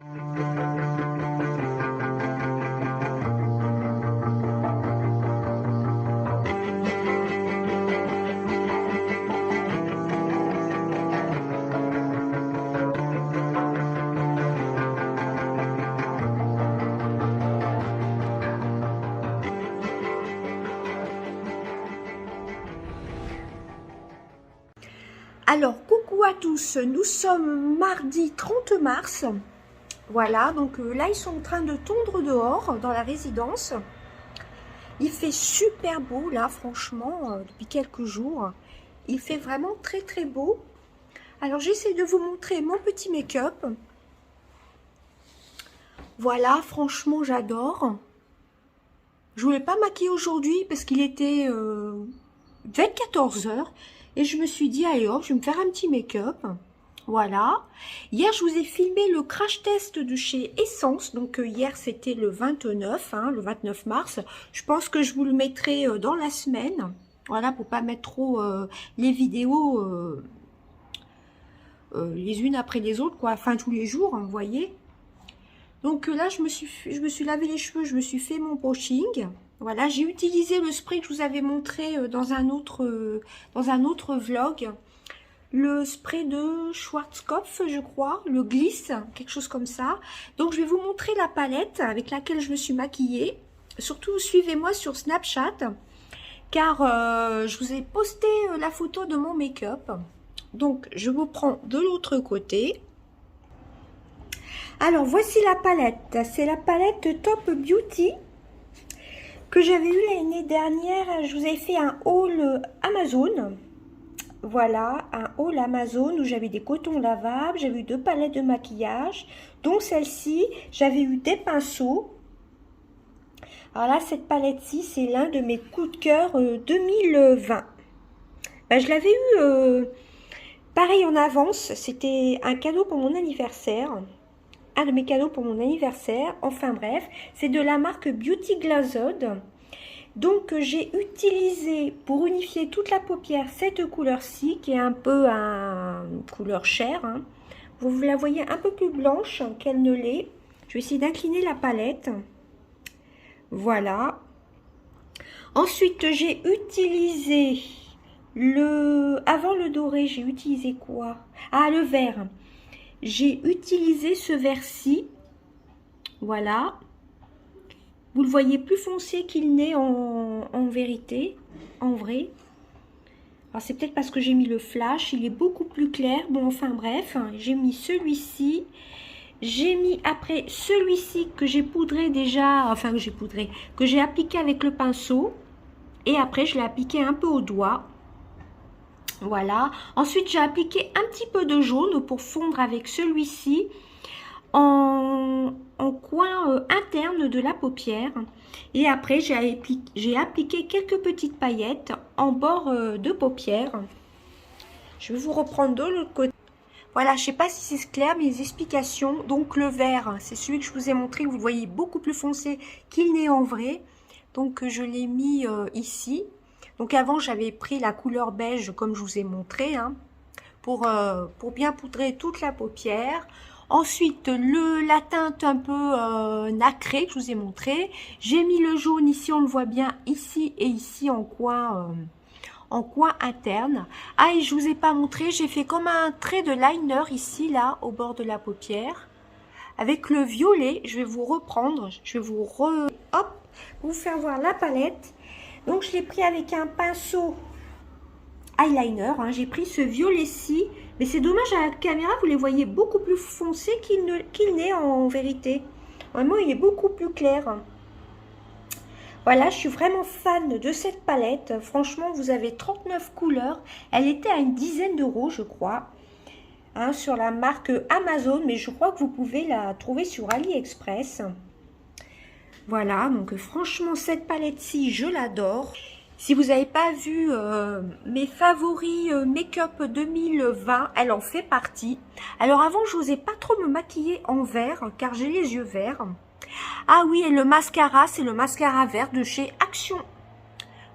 Alors, coucou à tous, nous sommes mardi 30 mars. Voilà, donc là, ils sont en train de tondre dehors, dans la résidence. Il fait super beau, là, franchement, depuis quelques jours. Il fait vraiment très, très beau. Alors, j'essaie de vous montrer mon petit make-up. Voilà, franchement, j'adore. Je voulais pas maquiller aujourd'hui parce qu'il était 14 h. Et je me suis dit, allez hop, je vais me faire un petit make-up. Voilà. Hier, je vous ai filmé le crash test de chez Essence. Donc, hier, c'était le 29, le 29 mars. Je pense que je vous le mettrai dans la semaine. Voilà, pour pas mettre trop les vidéos les unes après les autres, quoi. Enfin, tous les jours, hein, vous voyez. Donc là, je me suis lavé les cheveux, je me suis fait mon brushing. Voilà, j'ai utilisé le spray que je vous avais montré dans un autre vlog. Le spray de Schwarzkopf, je crois, le Gliss, quelque chose comme ça. Donc, je vais vous montrer la palette avec laquelle je me suis maquillée. Surtout, suivez-moi sur Snapchat, car je vous ai posté la photo de mon make-up. Donc, je vous prends de l'autre côté. Alors, voici la palette. C'est la palette Top Beauty que j'avais eu l'année dernière. Je vous ai fait un haul Amazon. Voilà, un haul Amazon où j'avais des cotons lavables, j'avais eu 2 palettes de maquillage. Donc celle-ci, j'avais eu des pinceaux. Alors là, cette palette-ci, c'est l'un de mes coups de cœur 2020. Ben, je l'avais eu pareil en avance. C'était un cadeau pour mon anniversaire. Un de mes cadeaux pour mon anniversaire. Enfin bref, c'est de la marque Beauty Glazed. Donc j'ai utilisé pour unifier toute la paupière cette couleur-ci qui est un peu une couleur chair. Vous la voyez un peu plus blanche qu'elle ne l'est. Je vais essayer d'incliner la palette. Voilà. Ensuite j'ai utilisé avant le doré, j'ai utilisé quoi? Ah, le vert. J'ai utilisé ce vert-ci. Voilà. Vous le voyez plus foncé qu'il n'est en vérité, en vrai. Alors c'est peut-être parce que j'ai mis le flash, il est beaucoup plus clair. Bon, enfin bref, j'ai mis celui-ci. J'ai mis après celui-ci que j'ai poudré déjà, enfin que j'ai appliqué avec le pinceau. Et après je l'ai appliqué un peu au doigt. Voilà. Ensuite j'ai appliqué un petit peu de jaune pour fondre avec celui-ci en coin interne de la paupière. Et après j'ai appliqué quelques petites paillettes en bord de paupière. Je vais vous reprendre de l'autre côté. Voilà, je sais pas si c'est clair mes explications. Donc le vert, c'est celui que je vous ai montré, vous le voyez beaucoup plus foncé qu'il n'est en vrai. Donc je l'ai mis ici. Donc avant j'avais pris la couleur beige comme je vous ai montré, pour bien poudrer toute la paupière. Ensuite, la teinte un peu nacrée que je vous ai montré. J'ai mis le jaune ici, on le voit bien ici et ici en coin interne. Ah, et je vous ai pas montré, j'ai fait comme un trait de liner ici, là, au bord de la paupière. Avec le violet, je vais vous reprendre, je vais vous vous faire voir la palette. Donc, je l'ai pris avec un pinceau eyeliner, j'ai pris ce violet-ci. Mais c'est dommage, à la caméra, vous les voyez beaucoup plus foncés qu'il n'est en vérité. Vraiment, il est beaucoup plus clair. Voilà, je suis vraiment fan de cette palette. Franchement, vous avez 39 couleurs. Elle était à une dizaine d'euros, je crois. Sur la marque Amazon. Mais je crois que vous pouvez la trouver sur AliExpress. Voilà, donc franchement, cette palette-ci, je l'adore. Si vous n'avez pas vu mes favoris make-up 2020, elle en fait partie. Alors avant, je n'osais pas trop me maquiller en vert, car j'ai les yeux verts. Ah oui, et le mascara, c'est le mascara vert de chez Action.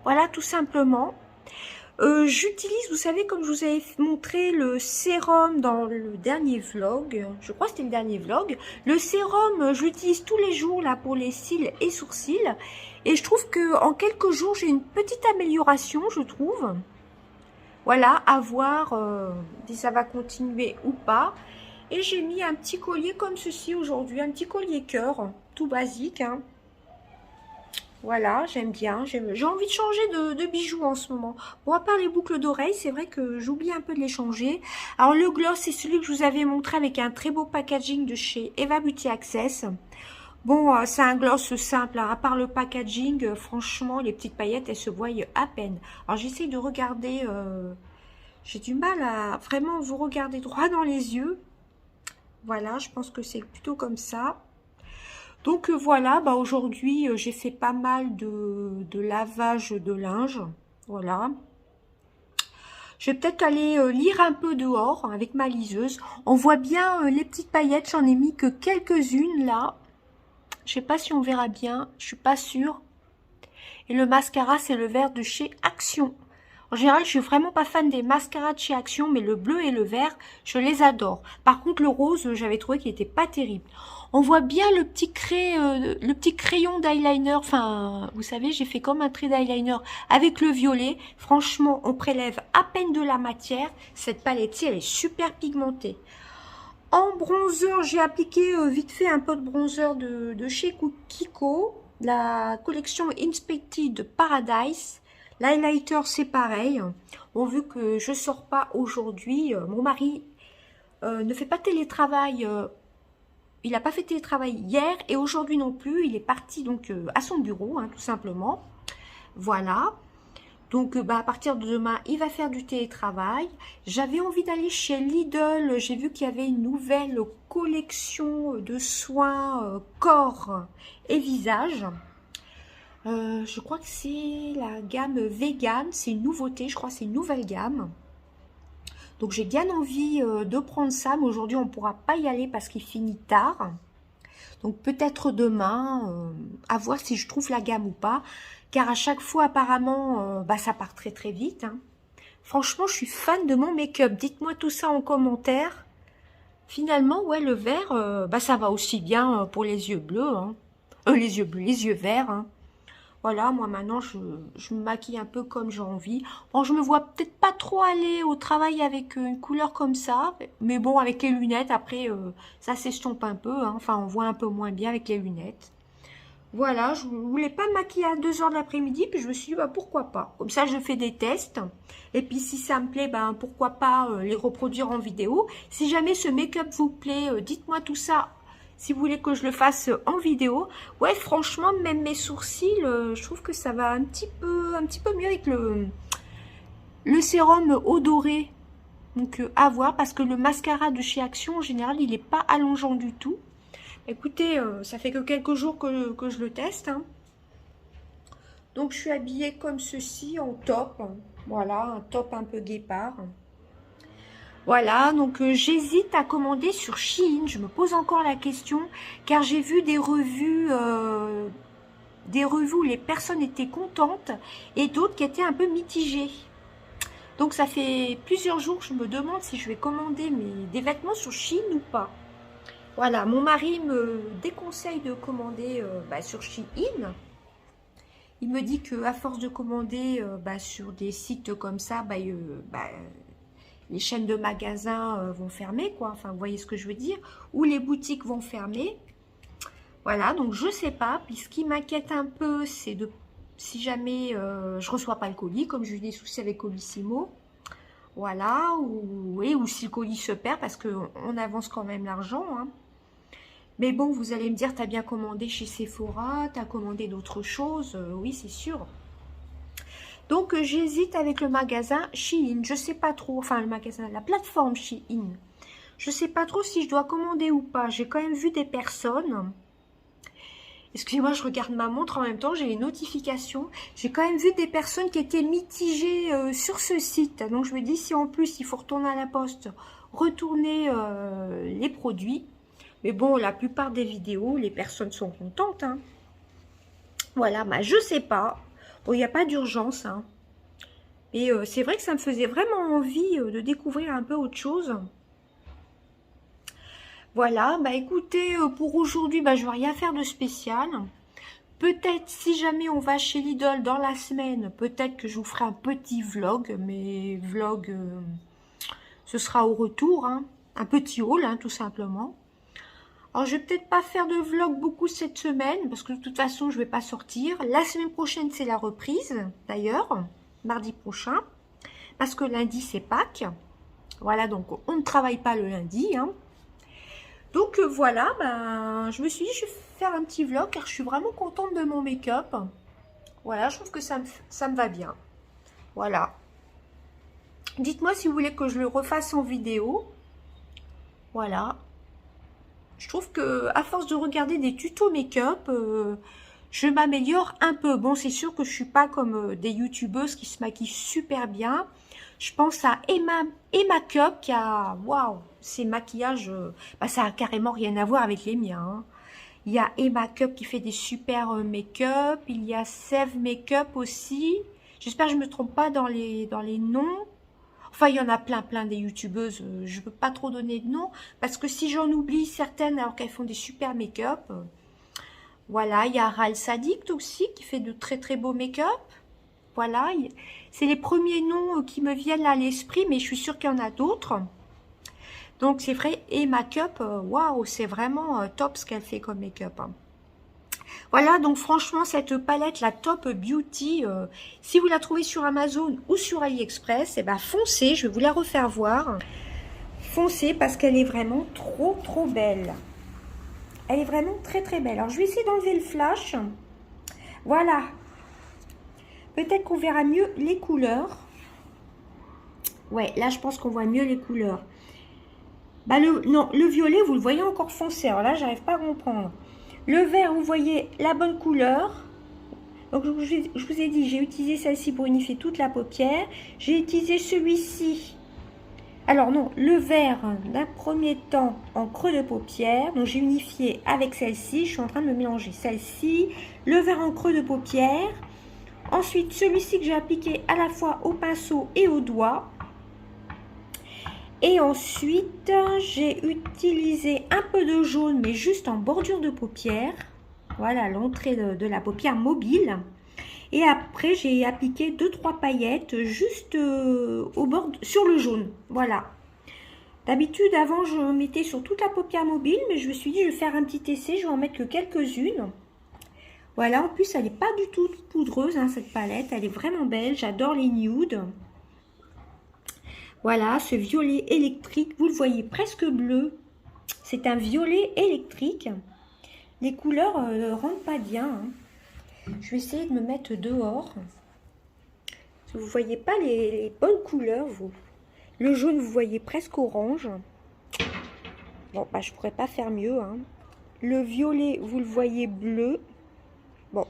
Voilà, tout simplement. J'utilise, vous savez, comme je vous avais montré le sérum dans le dernier vlog, je crois que c'était le dernier vlog, le sérum, je l'utilise tous les jours là pour les cils et sourcils, et je trouve que en quelques jours, j'ai une petite amélioration, je trouve. Voilà, à voir si ça va continuer ou pas. Et j'ai mis un petit collier comme ceci aujourd'hui, un petit collier cœur, tout basique, hein. Voilà, j'aime bien. J'ai envie de changer de bijoux en ce moment. Bon, à part les boucles d'oreilles, c'est vrai que j'oublie un peu de les changer. Alors, le gloss, c'est celui que je vous avais montré avec un très beau packaging de chez Eva Beauty Access. Bon, c'est un gloss simple, hein. À part le packaging, franchement, les petites paillettes, elles se voient à peine. Alors, j'essaie de regarder... j'ai du mal à vraiment vous regarder droit dans les yeux. Voilà, je pense que c'est plutôt comme ça. Donc voilà, bah aujourd'hui j'ai fait pas mal de lavage de linge, voilà. Je vais peut-être aller lire un peu dehors avec ma liseuse. On voit bien les petites paillettes, j'en ai mis que quelques-unes là. Je sais pas si on verra bien, je suis pas sûre. Et le mascara, c'est le vert de chez Action. En général, je suis vraiment pas fan des mascaras de chez Action, mais le bleu et le vert, je les adore. Par contre, le rose, j'avais trouvé qu'il était pas terrible. On voit bien le petit crayon d'eyeliner. Enfin, vous savez, j'ai fait comme un trait d'eyeliner avec le violet. Franchement, on prélève à peine de la matière. Cette palette-ci, elle est super pigmentée. En bronzer, j'ai appliqué vite fait un pot de bronzer de chez Kiko, la collection Inspected Paradise. L'highlighter, c'est pareil. Bon, vu que je sors pas aujourd'hui, mon mari ne fait pas de télétravail. Il n'a pas fait de télétravail hier et aujourd'hui non plus. Il est parti donc à son bureau, hein, tout simplement. Voilà. Donc, à partir de demain, il va faire du télétravail. J'avais envie d'aller chez Lidl. J'ai vu qu'il y avait une nouvelle collection de soins corps et visage. Je crois que c'est la gamme vegan. C'est une nouveauté, je crois que c'est une nouvelle gamme. Donc, j'ai bien envie de prendre ça. Mais aujourd'hui, on ne pourra pas y aller parce qu'il finit tard. Donc, peut-être demain, à voir si je trouve la gamme ou pas. Car à chaque fois, apparemment, ça part très très vite, hein. Franchement, je suis fan de mon make-up. Dites-moi tout ça en commentaire. Finalement, ouais, le vert, ça va aussi bien pour les yeux bleus, hein. Les yeux bleus, les yeux verts, hein. Voilà, moi maintenant, je me maquille un peu comme j'ai envie. Bon, je me vois peut-être pas trop aller au travail avec une couleur comme ça. Mais bon, avec les lunettes, après, ça s'estompe un peu, hein. Enfin, on voit un peu moins bien avec les lunettes. Voilà, je voulais pas me maquiller à 2 h de l'après-midi, puis je me suis dit, pourquoi pas. Comme ça, je fais des tests. Et puis, si ça me plaît, pourquoi pas les reproduire en vidéo. Si jamais ce make-up vous plaît, dites-moi tout ça. Si vous voulez que je le fasse en vidéo. Ouais, franchement, même mes sourcils, je trouve que ça va un petit peu mieux avec le sérum eau dorée. Donc, à voir, parce que le mascara de chez Action, en général, il n'est pas allongeant du tout. Écoutez, ça fait que quelques jours que je le teste, hein. Donc, je suis habillée comme ceci, en top. Voilà, un top un peu guépard. Voilà, donc j'hésite à commander sur Shein. Je me pose encore la question, car j'ai vu des revues où les personnes étaient contentes et d'autres qui étaient un peu mitigées. Donc, ça fait plusieurs jours que je me demande si je vais commander des vêtements sur Shein ou pas. Voilà, mon mari me déconseille de commander sur Shein. Il me dit que à force de commander sur des sites comme ça, les chaînes de magasins vont fermer, quoi. Enfin, vous voyez ce que je veux dire. Ou les boutiques vont fermer. Voilà, donc je sais pas. Puis ce qui m'inquiète un peu, c'est de si jamais je reçois pas le colis, comme j'ai eu des soucis avec Colissimo. Voilà, ou si le colis se perd, parce qu'on avance quand même l'argent, hein. Mais bon, vous allez me dire, t'as bien commandé chez Sephora, t'as commandé d'autres choses. Oui, c'est sûr. Donc, j'hésite avec le magasin Shein. Je sais pas trop, enfin, le magasin, la plateforme Shein. Je sais pas trop si je dois commander ou pas. J'ai quand même vu des personnes. Excusez-moi, je regarde ma montre en même temps, j'ai les notifications. J'ai quand même vu des personnes qui étaient mitigées sur ce site. Donc, je me dis, si en plus, il faut retourner à la poste, retourner les produits. Mais bon, la plupart des vidéos, les personnes sont contentes, hein. Voilà, je sais pas. Bon, il n'y a pas d'urgence, hein. Et c'est vrai que ça me faisait vraiment envie de découvrir un peu autre chose. Voilà, bah écoutez, pour aujourd'hui, bah, je vais rien faire de spécial. Peut-être si jamais on va chez Lidl dans la semaine, peut-être que je vous ferai un petit vlog, mais vlog, ce sera au retour, hein. Un petit haul, hein, tout simplement. Alors, je vais peut-être pas faire de vlog beaucoup cette semaine, parce que de toute façon, je vais pas sortir. La semaine prochaine, c'est la reprise, d'ailleurs, mardi prochain, parce que lundi, c'est Pâques. Voilà, donc on ne travaille pas le lundi, hein. Donc voilà, ben, je me suis dit, je vais faire un petit vlog, car je suis vraiment contente de mon make-up. Voilà, je trouve que ça me va bien. Voilà. Dites-moi si vous voulez que je le refasse en vidéo. Voilà. Je trouve que à force de regarder des tutos make-up, je m'améliore un peu. Bon, c'est sûr que je suis pas comme des youtubeuses qui se maquillent super bien. Je pense à Emma Cup qui a, waouh, ses maquillages, bah, ça a carrément rien à voir avec les miens, hein. Il y a Emma Cup qui fait des super make-up. Il y a Sève Make-up aussi. J'espère que je me trompe pas dans les noms. Enfin, il y en a plein des youtubeuses. Je ne peux pas trop donner de noms. Parce que si j'en oublie certaines alors qu'elles font des super make-up. Voilà, il y a Ral Sadik aussi qui fait de très beaux make-up. Voilà, c'est les premiers noms qui me viennent à l'esprit. Mais je suis sûre qu'il y en a d'autres. Donc c'est vrai, et make-up, waouh, c'est vraiment top ce qu'elle fait comme make-up, hein. Voilà, donc franchement, cette palette, la Top Beauty, si vous la trouvez sur Amazon ou sur AliExpress, eh ben foncez, je vais vous la refaire voir. Foncez parce qu'elle est vraiment trop belle. Elle est vraiment très belle. Alors, je vais essayer d'enlever le flash. Voilà. Peut-être qu'on verra mieux les couleurs. Ouais, là, je pense qu'on voit mieux les couleurs. Bah, le violet, vous le voyez encore foncé. Alors là, j'arrive pas à comprendre. Le vert, vous voyez la bonne couleur. Donc, je vous ai dit, j'ai utilisé celle-ci pour unifier toute la paupière. J'ai utilisé celui-ci. Alors non, le vert d'un premier temps en creux de paupière. Donc, j'ai unifié avec celle-ci. Je suis en train de me mélanger. Celle-ci, le vert en creux de paupière. Ensuite, celui-ci que j'ai appliqué à la fois au pinceau et au doigt. Et ensuite, j'ai utilisé un peu de jaune, mais juste en bordure de paupière. Voilà, l'entrée de la paupière mobile. Et après, j'ai appliqué 2-3 paillettes juste au bord, sur le jaune. Voilà. D'habitude, avant, je mettais sur toute la paupière mobile, mais je me suis dit, je vais faire un petit essai. Je vais en mettre que quelques-unes. Voilà, en plus, elle n'est pas du tout poudreuse, hein, cette palette. Elle est vraiment belle. J'adore les nudes. Voilà, ce violet électrique, vous le voyez presque bleu. C'est un violet électrique. Les couleurs ne rendent pas bien, hein. Je vais essayer de me mettre dehors. Vous ne voyez pas les bonnes couleurs, vous. Le jaune, vous voyez presque orange. Bon, bah, je ne pourrais pas faire mieux, hein. Le violet, vous le voyez bleu. Bon,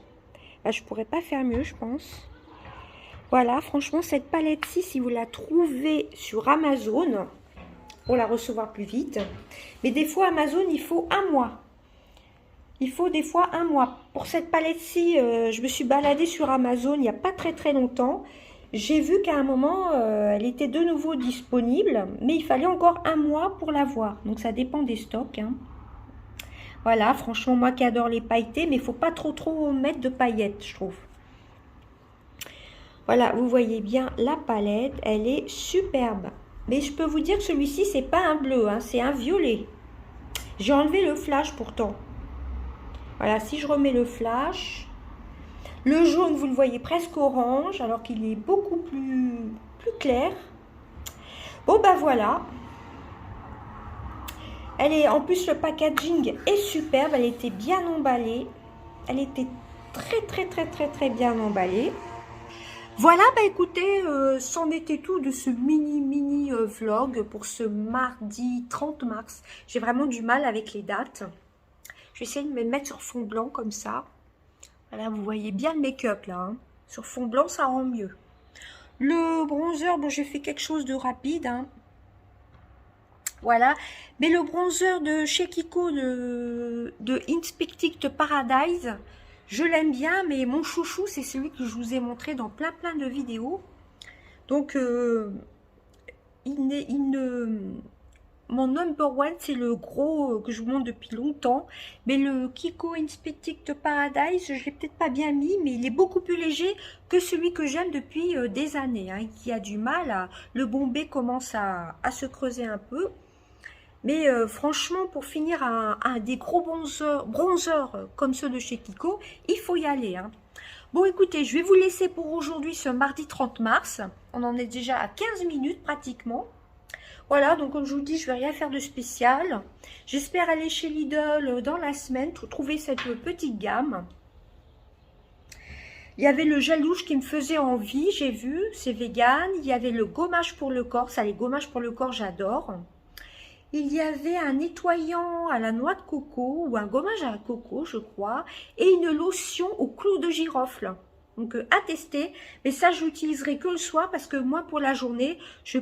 bah, je ne pourrais pas faire mieux, je pense. Voilà, franchement, cette palette-ci, si vous la trouvez sur Amazon, pour la recevoir plus vite. Mais des fois, Amazon, il faut un mois. Il faut des fois un mois. Pour cette palette-ci, je me suis baladée sur Amazon il n'y a pas très longtemps. J'ai vu qu'à un moment, elle était de nouveau disponible. Mais il fallait encore un mois pour l'avoir. Donc, ça dépend des stocks, hein. Voilà, franchement, moi qui adore les pailletés, mais il ne faut pas trop mettre de paillettes, je trouve. Voilà, vous voyez bien la palette, elle est superbe. Mais je peux vous dire que celui-ci, c'est pas un bleu, hein, c'est un violet. J'ai enlevé le flash pourtant. Voilà, si je remets le flash. Le jaune, vous le voyez presque orange, alors qu'il est beaucoup plus clair. Bon, bah voilà. Elle est, en plus, le packaging est superbe. Elle était bien emballée. Elle était très bien emballée. Voilà, bah écoutez, c'en était tout de ce mini vlog pour ce mardi 30 mars. J'ai vraiment du mal avec les dates. Je vais essayer de me mettre sur fond blanc comme ça. Voilà, vous voyez bien le make-up là, hein. Sur fond blanc, ça rend mieux. Le bronzer, bon, j'ai fait quelque chose de rapide, hein. Voilà, mais le bronzer de chez Kiko de Inspecting Paradise, je l'aime bien, mais mon chouchou, c'est celui que je vous ai montré dans plein de vidéos. Donc, mon number one, c'est le gros que je vous montre depuis longtemps. Mais le Kiko Inspectic de Paradise, je l'ai peut-être pas bien mis, mais il est beaucoup plus léger que celui que j'aime depuis des années. Hein, qui a du mal à... Le bombé commence à se creuser un peu. Mais franchement, pour finir un des gros bronzers comme ceux de chez Kiko, il faut y aller. Hein. Bon, écoutez, je vais vous laisser pour aujourd'hui ce mardi 30 mars. On en est déjà à 15 minutes pratiquement. Voilà, donc comme je vous dis, je vais rien faire de spécial. J'espère aller chez Lidl dans la semaine pour trouver cette petite gamme. Il y avait le gel douche qui me faisait envie, j'ai vu, c'est vegan. Il y avait le gommage pour le corps, ça les gommages pour le corps, j'adore. Il y avait un nettoyant à la noix de coco ou un gommage à la coco, je crois, et une lotion au clou de girofle. Donc à tester, mais ça je l'utiliserai que le soir parce que moi pour la journée, je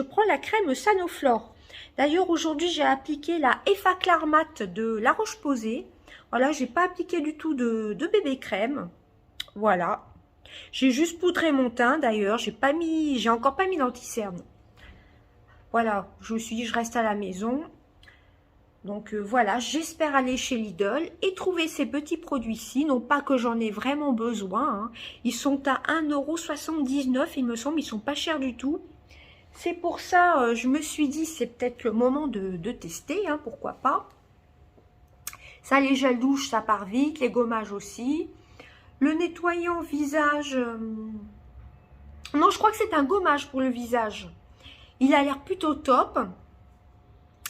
prends la crème Sanoflore. D'ailleurs aujourd'hui j'ai appliqué la Effaclar Mat de La Roche-Posay. Voilà, j'ai pas appliqué du tout de bébé crème. Voilà. J'ai juste poudré mon teint d'ailleurs, j'ai encore pas mis d'anti-cerne. Voilà, je me suis dit je reste à la maison. Donc voilà, j'espère aller chez Lidl et trouver ces petits produits-ci. Non pas que j'en ai vraiment besoin. Hein. Ils sont à 1,79 €, il me semble. Ils sont pas chers du tout. C'est pour ça, je me suis dit, c'est peut-être le moment de tester. Hein, pourquoi pas. Ça, les gels douche, ça part vite. Les gommages aussi. Le nettoyant visage... Non, je crois que c'est un gommage pour le visage. Il a l'air plutôt top.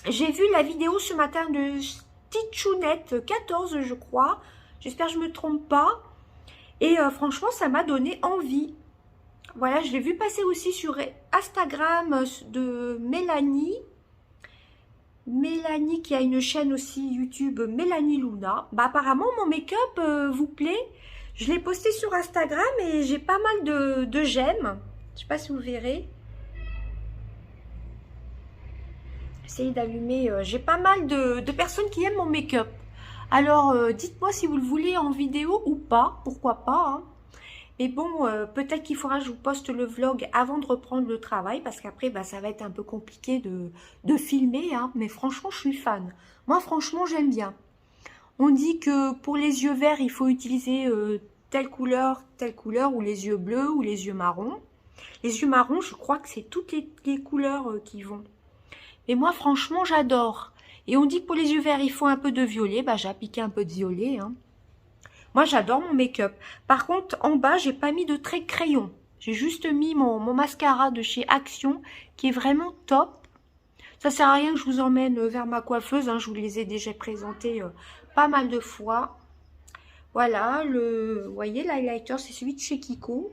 J'ai vu la vidéo ce matin de Stitchounette 14, je crois. J'espère que je ne me trompe pas. Et franchement, ça m'a donné envie. Voilà, je l'ai vu passer aussi sur Instagram de Mélanie. Mélanie qui a une chaîne aussi YouTube, Mélanie Luna. Bah, apparemment, mon make-up vous plaît. Je l'ai posté sur Instagram et j'ai pas mal de j'aime. Je ne sais pas si vous verrez. Essayez d'allumer. J'ai pas mal de personnes qui aiment mon make-up. Alors, dites-moi si vous le voulez en vidéo ou pas. Pourquoi pas. Hein. Mais bon, peut-être qu'il faudra que je vous poste le vlog avant de reprendre le travail. Parce qu'après, bah, ça va être un peu compliqué de filmer. Hein. Mais franchement, je suis fan. Moi, franchement, j'aime bien. On dit que pour les yeux verts, il faut utiliser telle couleur, ou les yeux bleus, ou les yeux marrons. Les yeux marrons, je crois que c'est toutes les couleurs qui vont. Et moi, franchement, j'adore. Et on dit que pour les yeux verts, il faut un peu de violet. Bah, j'ai appliqué un peu de violet. Hein. Moi, j'adore mon make-up. Par contre, en bas, j'ai pas mis de trait de crayon. J'ai juste mis mon mascara de chez Action, qui est vraiment top. Ça sert à rien que je vous emmène vers ma coiffeuse. Hein. Je vous les ai déjà présentés pas mal de fois. Voilà, vous voyez, l'highlighter, c'est celui de chez Kiko.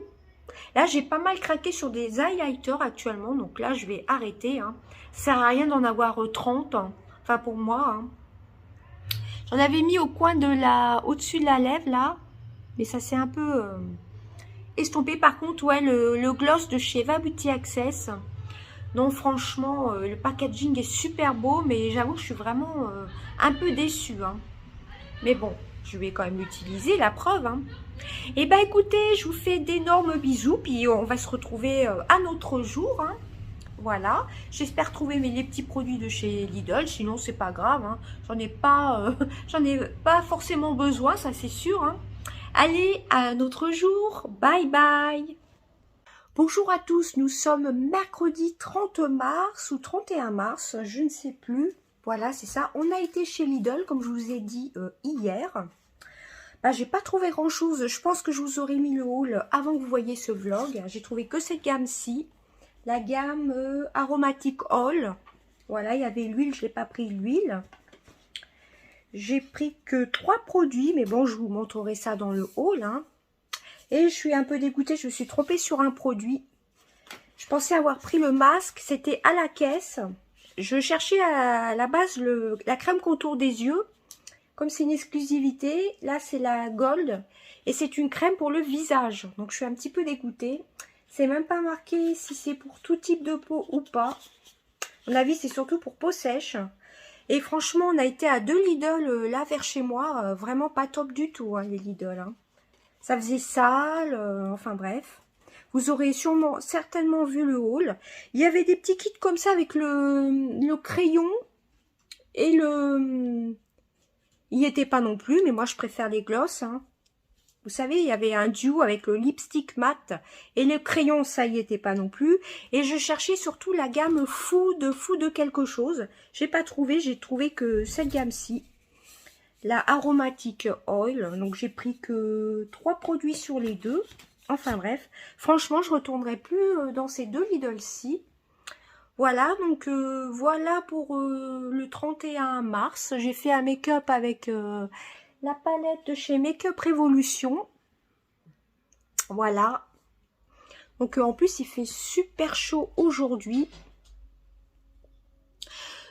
Là, j'ai pas mal craqué sur des highlighters actuellement. Donc là, je vais arrêter. Hein. Ça sert à rien d'en avoir 30. Hein. Enfin, pour moi. Hein. J'en avais mis au coin de au-dessus de la lèvre, là. Mais ça s'est un peu estompé. Par contre, ouais, le gloss de chez Va Beauty Access. Non, franchement, le packaging est super beau. Mais j'avoue que je suis vraiment un peu déçue. Hein. Mais bon, je vais quand même l'utiliser, la preuve. Hein. Et bah écoutez, je vous fais d'énormes bisous. Puis on va se retrouver un autre jour. Hein. Voilà, j'espère trouver les petits produits de chez Lidl, sinon c'est pas grave, hein. J'en ai pas forcément besoin, ça c'est sûr. Hein. Allez, à un autre jour, bye bye. Bonjour à tous, nous sommes mercredi 30 mars ou 31 mars, je ne sais plus. Voilà, c'est ça, on a été chez Lidl, comme je vous ai dit hier. Bah, j'ai pas trouvé grand chose, je pense que je vous aurais mis le haul avant que vous voyiez ce vlog. J'ai trouvé que cette gamme-ci. La gamme Aromatic Oil. Voilà, il y avait l'huile, je n'ai pas pris l'huile. J'ai pris que 3 produits, mais bon, je vous montrerai ça dans le haul. Hein. Et je suis un peu dégoûtée, je me suis trompée sur un produit. Je pensais avoir pris le masque, c'était à la caisse. Je cherchais à la base la crème contour des yeux. Comme c'est une exclusivité, là c'est la Gold. Et c'est une crème pour le visage. Donc je suis un petit peu dégoûtée. C'est même pas marqué si c'est pour tout type de peau ou pas. À mon avis, c'est surtout pour peau sèche. Et franchement, on a été à 2 Lidl là vers chez moi. Vraiment pas top du tout, hein, les Lidl. Hein. Ça faisait sale. Enfin bref. Vous aurez certainement vu le haul. Il y avait des petits kits comme ça avec le crayon et le... Il n'y était pas non plus, mais moi je préfère les glosses. Hein. Vous savez, il y avait un duo avec le lipstick mat et le crayon, ça y était pas non plus. Et je cherchais surtout la gamme fou de quelque chose. J'ai pas trouvé, j'ai trouvé que cette gamme-ci. La Aromatic Oil. Donc j'ai pris que 3 produits sur les 2. Enfin bref, franchement, je retournerai plus dans ces 2 Lidl-ci. Voilà, donc voilà pour le 31 mars. J'ai fait un make-up avec la palette de chez Make-up Révolution. Voilà. Donc en plus, il fait super chaud aujourd'hui.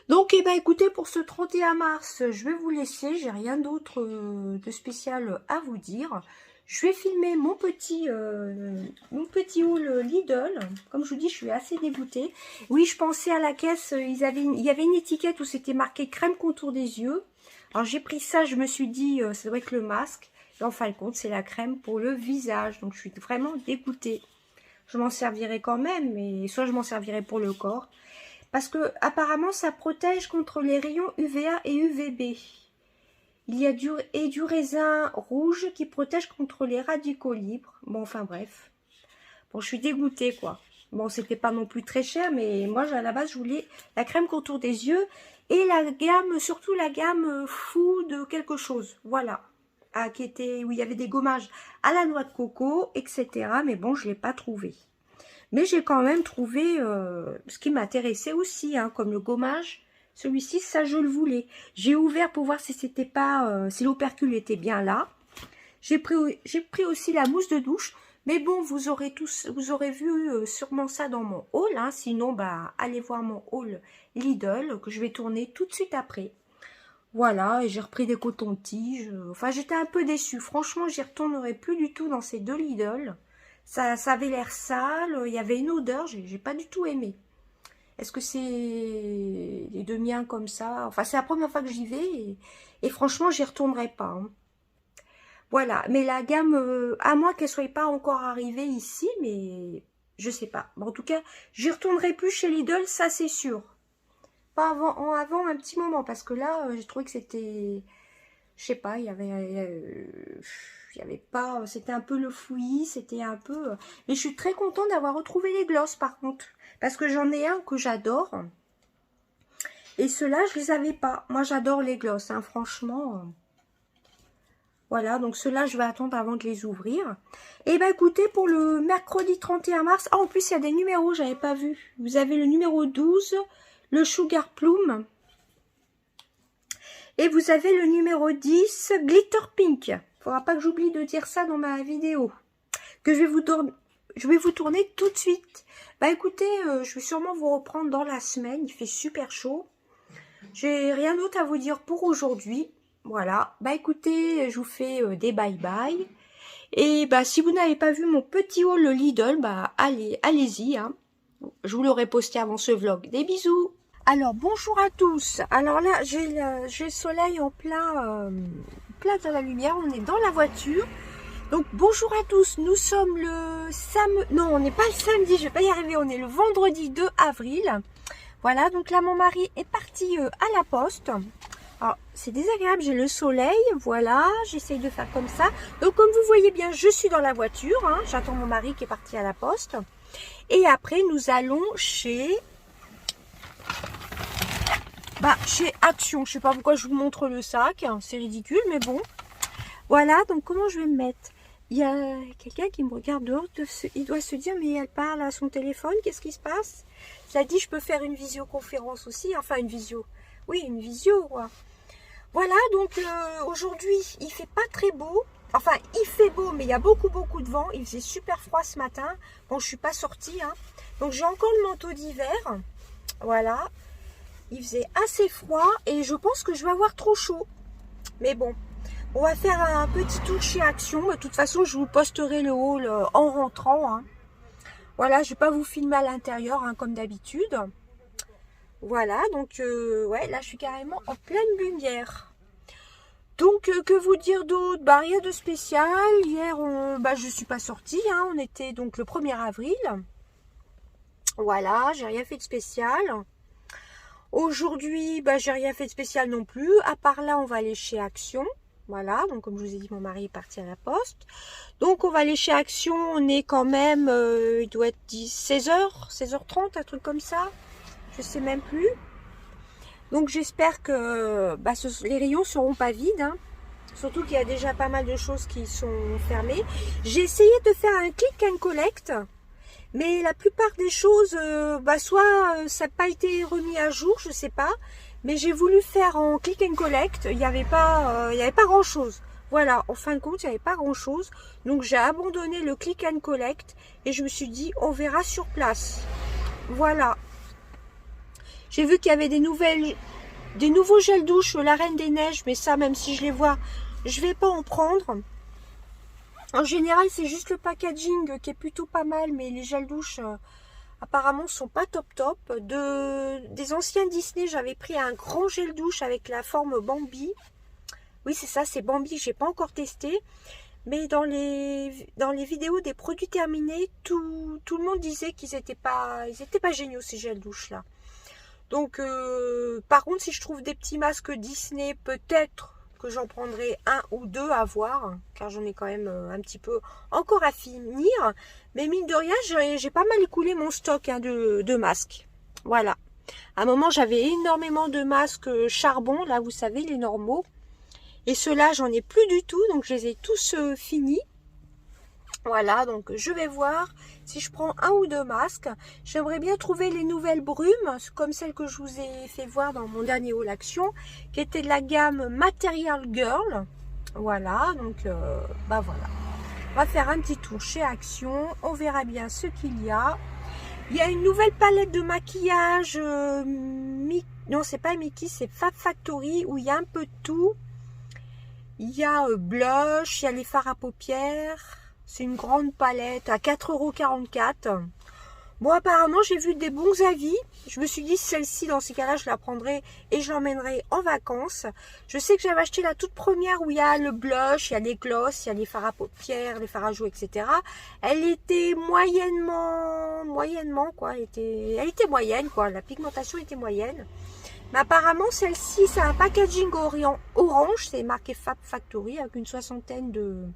Donc, eh ben, écoutez, pour ce 31 mars, je vais vous laisser. J'ai rien d'autre de spécial à vous dire. Je vais filmer mon petit haul Lidl. Comme je vous dis, je suis assez dégoûtée. Oui, je pensais à la caisse, il y avait une étiquette où c'était marqué crème contour des yeux. Alors j'ai pris ça, je me suis dit, ça doit être le masque. Et en fin de compte, c'est la crème pour le visage. Donc je suis vraiment dégoûtée. Je m'en servirai quand même, mais soit je m'en servirai pour le corps. Parce que apparemment, ça protège contre les rayons UVA et UVB. Il y a du raisin rouge qui protège contre les radicaux libres. Bon, enfin bref. Bon, je suis dégoûtée, quoi. Bon, c'était pas non plus très cher, mais moi, à la base, je voulais la crème contour des yeux et la gamme, surtout la gamme fou de quelque chose. Voilà. Ah, où il y avait des gommages à la noix de coco, etc. Mais bon, je ne l'ai pas trouvé. Mais j'ai quand même trouvé ce qui m'intéressait aussi, hein, comme le gommage. Celui-ci, ça je le voulais. J'ai ouvert pour voir si c'était pas, si l'opercule était bien là. J'ai pris aussi la mousse de douche. Mais bon, vous aurez vu sûrement ça dans mon haul. Hein. Sinon, bah, allez voir mon haul Lidl que je vais tourner tout de suite après. Voilà, et j'ai repris des cotons-tiges. Enfin, j'étais un peu déçue. Franchement, j'y retournerai plus du tout dans ces 2 Lidl. Ça avait l'air sale. Il y avait une odeur. J'ai pas du tout aimé. Est-ce que c'est les 2 miens comme ça? Enfin, c'est la première fois que j'y vais. Et franchement, j'y retournerai pas. Hein. Voilà. Mais la gamme, à moins qu'elle soit pas encore arrivée ici, mais je sais pas. Bon, en tout cas, j'y retournerai plus chez Lidl, ça c'est sûr. Pas avant un petit moment, parce que là, j'ai trouvé que c'était... Je sais pas, il y avait pas... C'était un peu le fouillis, c'était un peu... Mais je suis très contente d'avoir retrouvé les glosses, par contre. Parce que j'en ai un que j'adore. Et ceux-là, je les avais pas. Moi, j'adore les glosses, hein, franchement. Voilà, donc ceux-là, je vais attendre avant de les ouvrir. Et ben écoutez, pour le mercredi 31 mars... Ah, en plus, il y a des numéros, j'avais pas vu. Vous avez le numéro 12, le Sugar Plum. Et vous avez le numéro 10, Glitter Pink. Faudra pas que j'oublie de dire ça dans ma vidéo. Que je vais vous tourner tout de suite. Bah écoutez, je vais sûrement vous reprendre dans la semaine. Il fait super chaud. J'ai rien d'autre à vous dire pour aujourd'hui. Voilà. Bah écoutez, je vous fais des bye-bye. Et bah si vous n'avez pas vu mon petit haul Lidl, bah allez-y. Hein. Je vous l'aurai posté avant ce vlog. Des bisous. Alors bonjour à tous. Alors là, j'ai le soleil en plein dans la lumière. On est dans la voiture. Donc bonjour à tous, nous sommes le samedi, non on n'est pas le samedi, je vais pas y arriver, on est le vendredi 2 avril. Voilà, donc là mon mari est parti à la poste. Alors c'est désagréable, j'ai le soleil, voilà, j'essaye de faire comme ça. Donc comme vous voyez bien, je suis dans la voiture, hein, j'attends mon mari qui est parti à la poste. Et après nous allons chez Action, je sais pas pourquoi je vous montre le sac, hein, c'est ridicule mais bon. Voilà, donc comment je vais me mettre? Il y a quelqu'un qui me regarde dehors, il doit se dire, mais elle parle à son téléphone, qu'est-ce qui se passe? Ça dit, je peux faire une visioconférence aussi, enfin une visio. Oui, une visio, quoi. Voilà, donc aujourd'hui, il fait pas très beau. Enfin, il fait beau, mais il y a beaucoup de vent. Il faisait super froid ce matin. Bon, je suis pas sortie, hein. Donc j'ai encore le manteau d'hiver. Voilà. Il faisait assez froid et je pense que je vais avoir trop chaud. Mais bon. On va faire un petit tour chez Action. De toute façon, je vous posterai le haul en rentrant. Hein. Voilà, je ne vais pas vous filmer à l'intérieur, hein, comme d'habitude. Voilà, donc, ouais, là, je suis carrément en pleine lumière. Donc, que vous dire d'autre? Bah, rien de spécial. Hier, je suis pas sortie, hein. On était donc le 1er avril. Voilà, j'ai rien fait de spécial. Aujourd'hui, j'ai rien fait de spécial non plus. À part là, on va aller chez Action. Voilà, donc comme je vous ai dit, mon mari est parti à la poste. Donc, on va aller chez Action. On est quand même, il doit être 16h, 16h30, un truc comme ça. Je sais même plus. Donc, j'espère que les rayons seront pas vides, hein. Surtout qu'il y a déjà pas mal de choses qui sont fermées. J'ai essayé de faire un click and collect. Mais la plupart des choses, soit ça n'a pas été remis à jour, je sais pas. Mais j'ai voulu faire en click and collect, il n'y avait pas grand chose. Voilà, en fin de compte, il n'y avait pas grand chose. Donc j'ai abandonné le click and collect et je me suis dit, on verra sur place. Voilà. J'ai vu qu'il y avait des nouveaux gels douche, la Reine des Neiges, mais ça, même si je les vois, je vais pas en prendre. En général, c'est juste le packaging qui est plutôt pas mal, mais les gels douche apparemment sont pas top. Des anciens Disney, j'avais pris un grand gel douche avec la forme Bambi. Oui, c'est ça, c'est Bambi, j'ai pas encore testé. Mais dans les vidéos des produits terminés, tout le monde disait qu'ils étaient pas géniaux ces gels douche là. Donc, par contre, si je trouve des petits masques Disney, peut-être que j'en prendrai un ou deux à voir, car j'en ai quand même un petit peu encore à finir. Mais mine de rien, j'ai pas mal écoulé mon stock de masques. Voilà. À un moment, j'avais énormément de masques charbon, là, vous savez, les normaux. Et ceux-là, j'en ai plus du tout, donc je les ai tous finis. Voilà, donc je vais voir si je prends un ou deux masques. J'aimerais bien trouver les nouvelles brumes, comme celles que je vous ai fait voir dans mon dernier haul action, qui était de la gamme Material Girl. Voilà, donc voilà. On va faire un petit tour chez Action, on verra bien ce qu'il y a. Il y a une nouvelle palette de maquillage, non c'est pas Mickey, c'est Fab Factory, où il y a un peu de tout. Il y a blush, il y a les fards à paupières. C'est une grande palette à 4,44 €. Bon, apparemment, j'ai vu des bons avis. Je me suis dit, celle-ci, dans ces cas-là, je la prendrai et je l'emmènerai en vacances. Je sais que j'avais acheté la toute première où il y a le blush, il y a les gloss, il y a les fards à paupières, les fards à joues, etc. Elle était moyennement, quoi. Elle était moyenne, quoi. La pigmentation était moyenne. Mais apparemment, celle-ci, c'est un packaging orange. C'est marqué Fab Factory avec une soixantaine de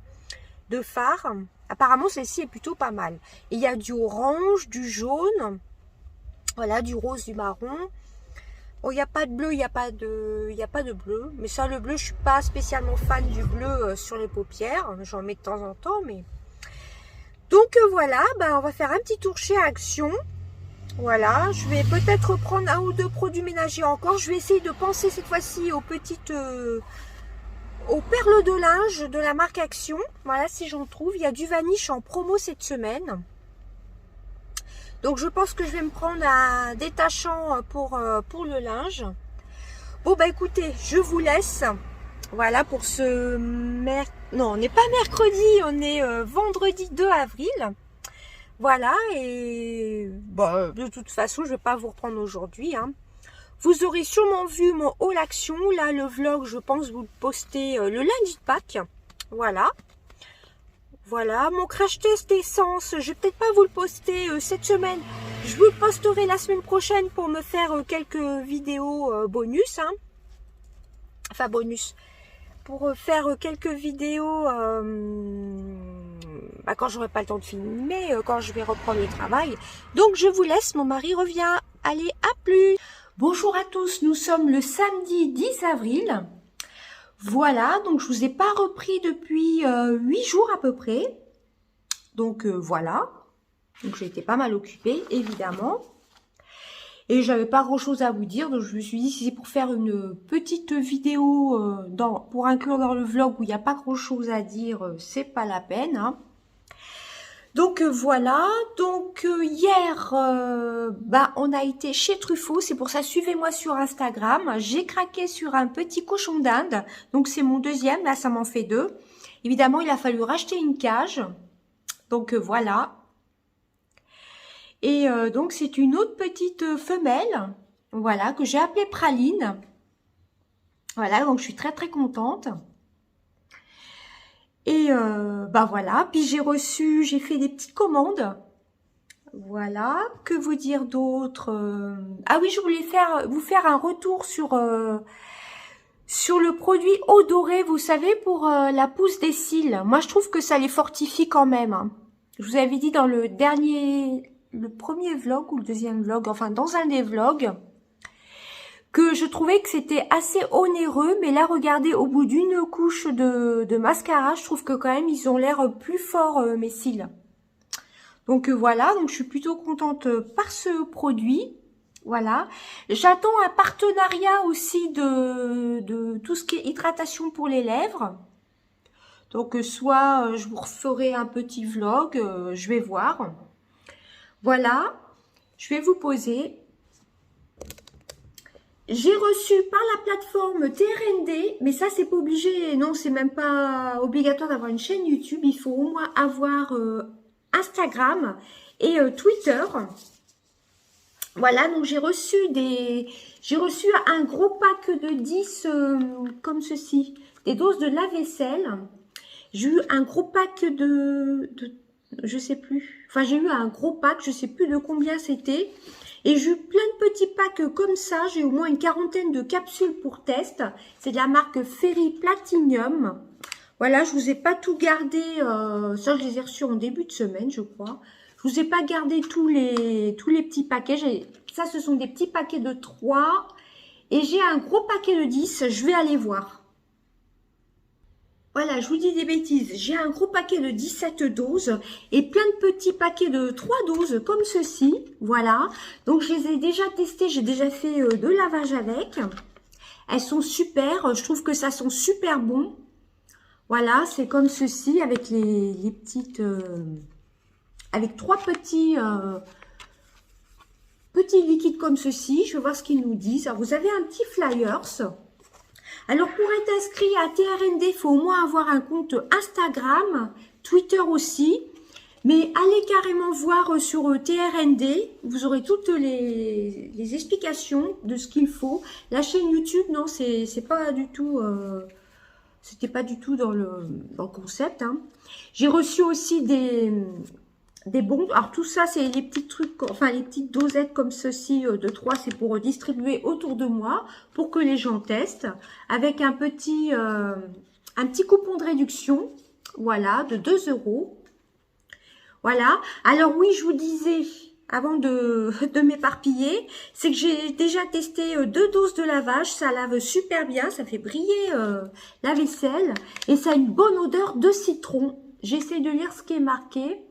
fards. Apparemment, celle-ci est plutôt pas mal. Et il y a du orange, du jaune, voilà, du rose, du marron. Bon, il n'y a pas de bleu, il n'y a pas de bleu. Mais ça, le bleu, je suis pas spécialement fan du bleu sur les paupières. J'en mets de temps en temps, mais... Donc, voilà, on va faire un petit tour chez Action. Voilà, je vais peut-être prendre un ou deux produits ménagers encore. Je vais essayer de penser cette fois-ci aux petites... aux perles de linge de la marque Action. Voilà, si j'en trouve. Il y a du Vanish en promo cette semaine. Donc, je pense que je vais me prendre un détachant pour le linge. Bon, écoutez, je vous laisse. Voilà, pour ce... Non, on n'est pas mercredi, on est vendredi 2 avril. Voilà, et... de toute façon, je ne vais pas vous reprendre aujourd'hui, hein. Vous aurez sûrement vu mon haul action. Là, le vlog, je pense vous le poster le lundi de Pâques. Voilà. Voilà. Mon crash test essence, je vais peut-être pas vous le poster cette semaine. Je vous le posterai la semaine prochaine pour me faire quelques vidéos bonus. Hein. Enfin, bonus. Pour faire quelques vidéos quand j'aurai pas le temps de filmer, quand je vais reprendre le travail. Donc, je vous laisse. Mon mari revient. Allez, à plus. Bonjour à tous, nous sommes le samedi 10 avril. Voilà, donc je vous ai pas repris depuis 8 jours à peu près. Donc voilà, donc j'ai été pas mal occupée évidemment. Et j'avais pas grand chose à vous dire, donc je me suis dit si c'est pour faire une petite vidéo pour inclure dans le vlog où il n'y a pas grand chose à dire, c'est pas la peine. Hein. Donc voilà, donc hier, on a été chez Truffaut, c'est pour ça suivez-moi sur Instagram. J'ai craqué sur un petit cochon d'Inde, donc c'est mon deuxième, là ça m'en fait 2. Évidemment, il a fallu racheter une cage, donc voilà. Et donc c'est une autre petite femelle, voilà, que j'ai appelée Praline. Voilà, donc je suis très très contente. Et bah voilà, puis j'ai fait des petites commandes. Voilà, que vous dire d'autre? Ah oui, je voulais vous faire un retour sur le produit eau dorée, vous savez, pour la pousse des cils. Moi, je trouve que ça les fortifie quand même, hein. Je vous avais dit dans le premier vlog ou le deuxième vlog, enfin dans un des vlogs, que je trouvais que c'était assez onéreux, mais là, regardez, au bout d'une couche de mascara, je trouve que quand même, ils ont l'air plus forts, mes cils. Donc voilà, donc je suis plutôt contente par ce produit. Voilà. J'attends un partenariat aussi de tout ce qui est hydratation pour les lèvres. Donc soit je vous referai un petit vlog, je vais voir. Voilà, je vais vous poser. J'ai reçu par la plateforme TRND, mais ça c'est pas obligé, non c'est même pas obligatoire d'avoir une chaîne YouTube, il faut au moins avoir Instagram et Twitter. Voilà, donc j'ai reçu un gros pack de 10 comme ceci, des doses de lave-vaisselle. J'ai eu un gros pack je sais plus, enfin j'ai eu un gros pack, je sais plus de combien c'était. Et j'ai eu plein de petits packs comme ça, j'ai au moins une quarantaine de capsules pour test. C'est de la marque Fairy Platinum. Voilà, je vous ai pas tout gardé, ça je les ai reçus en début de semaine je crois. Je vous ai pas gardé tous les petits paquets. Ça, ce sont des petits paquets de 3. Et j'ai un gros paquet de 10. Je vais aller voir. Voilà, je vous dis des bêtises. J'ai un gros paquet de 17 doses et plein de petits paquets de 3 doses comme ceci. Voilà. Donc, je les ai déjà testés. J'ai déjà fait de lavage avec. Elles sont super. Je trouve que ça sent super bon. Voilà, c'est comme ceci avec les petites... avec 3 petits liquides comme ceci. Je vais voir ce qu'ils nous disent. Alors, vous avez un petit flyers. Alors, pour être inscrit à TRND, il faut au moins avoir un compte Instagram, Twitter aussi. Mais allez carrément voir sur TRND. Vous aurez toutes les explications de ce qu'il faut. La chaîne YouTube, non, c'est pas du tout... c'était pas du tout dans le concept, hein. J'ai reçu aussi des bons. Alors tout ça, c'est les petits trucs, enfin les petites dosettes comme ceci de 3, c'est pour distribuer autour de moi, pour que les gens testent, avec un petit coupon de réduction, voilà, de 2 €. Voilà. Alors oui, je vous disais, avant de m'éparpiller, c'est que j'ai déjà testé 2 doses de lavage, ça lave super bien, ça fait briller la vaisselle, et ça a une bonne odeur de citron. J'essaie de lire ce qui est marqué.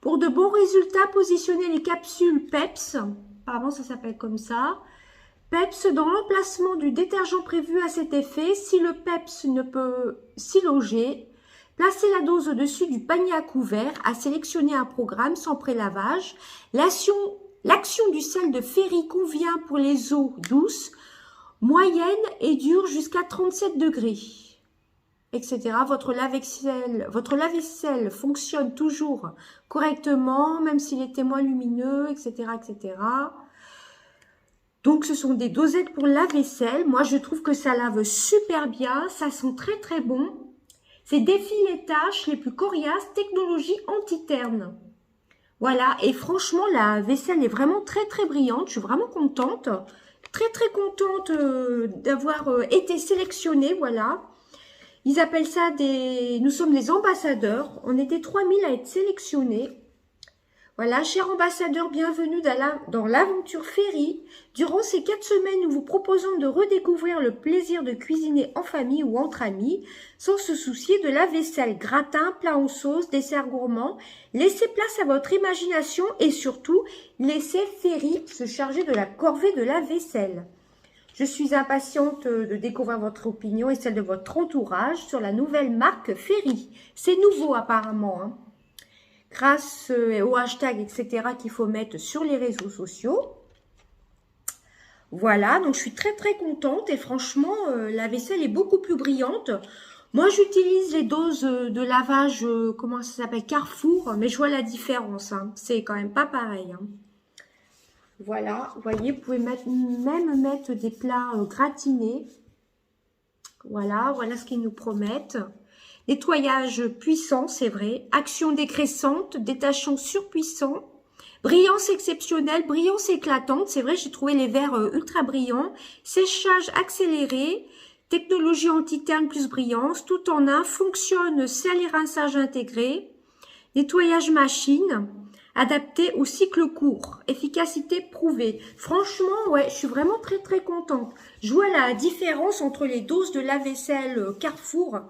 Pour de bons résultats, positionnez les capsules PEPS, apparemment ça s'appelle comme ça, PEPS dans l'emplacement du détergent prévu à cet effet. Si le PEPS ne peut s'y loger, placez la dose au-dessus du panier à couvert, à sélectionner un programme sans prélavage. L'action du sel de Fairy convient pour les eaux douces, moyennes et dure jusqu'à 37 degrés. Etc. Votre lave-vaisselle fonctionne toujours correctement, même s'il est moins lumineux, etc., etc. Donc, ce sont des dosettes pour lave-vaisselle. Moi, je trouve que ça lave super bien. Ça sent très, très bon. C'est défie les tâches les plus coriaces, technologie anti-terne. Voilà. Et franchement, la vaisselle est vraiment très, très brillante. Je suis vraiment contente. Très, très contente d'avoir été sélectionnée. Voilà. Ils appellent ça nous sommes des ambassadeurs. On était 3000 à être sélectionnés. Voilà, chers ambassadeurs, bienvenue dans l'aventure Fairy. Durant ces 4 semaines, nous vous proposons de redécouvrir le plaisir de cuisiner en famille ou entre amis, sans se soucier de la vaisselle, gratin, plat en sauce, dessert gourmand. Laissez place à votre imagination et surtout, laissez Fairy se charger de la corvée de la vaisselle. Je suis impatiente de découvrir votre opinion et celle de votre entourage sur la nouvelle marque Fairy. C'est nouveau apparemment, hein. Grâce au hashtag, etc. qu'il faut mettre sur les réseaux sociaux. Voilà, donc je suis très très contente et franchement, la vaisselle est beaucoup plus brillante. Moi, j'utilise les doses de lavage, comment ça s'appelle, Carrefour, mais je vois la différence, hein. C'est quand même pas pareil, hein. Voilà, vous voyez, vous pouvez même mettre des plats gratinés. Voilà, voilà ce qu'ils nous promettent. Nettoyage puissant, c'est vrai. Action décressante, détachant surpuissant. Brillance exceptionnelle, brillance éclatante. C'est vrai, j'ai trouvé les verres ultra brillants. Séchage accéléré. Technologie anti-terne plus brillance. Tout en un. Fonctionne sel et rinçage intégré. Nettoyage machine. Adapté au cycle court. Efficacité prouvée. Franchement, ouais, je suis vraiment très très contente. Je vois la différence entre les doses de lave-vaisselle Carrefour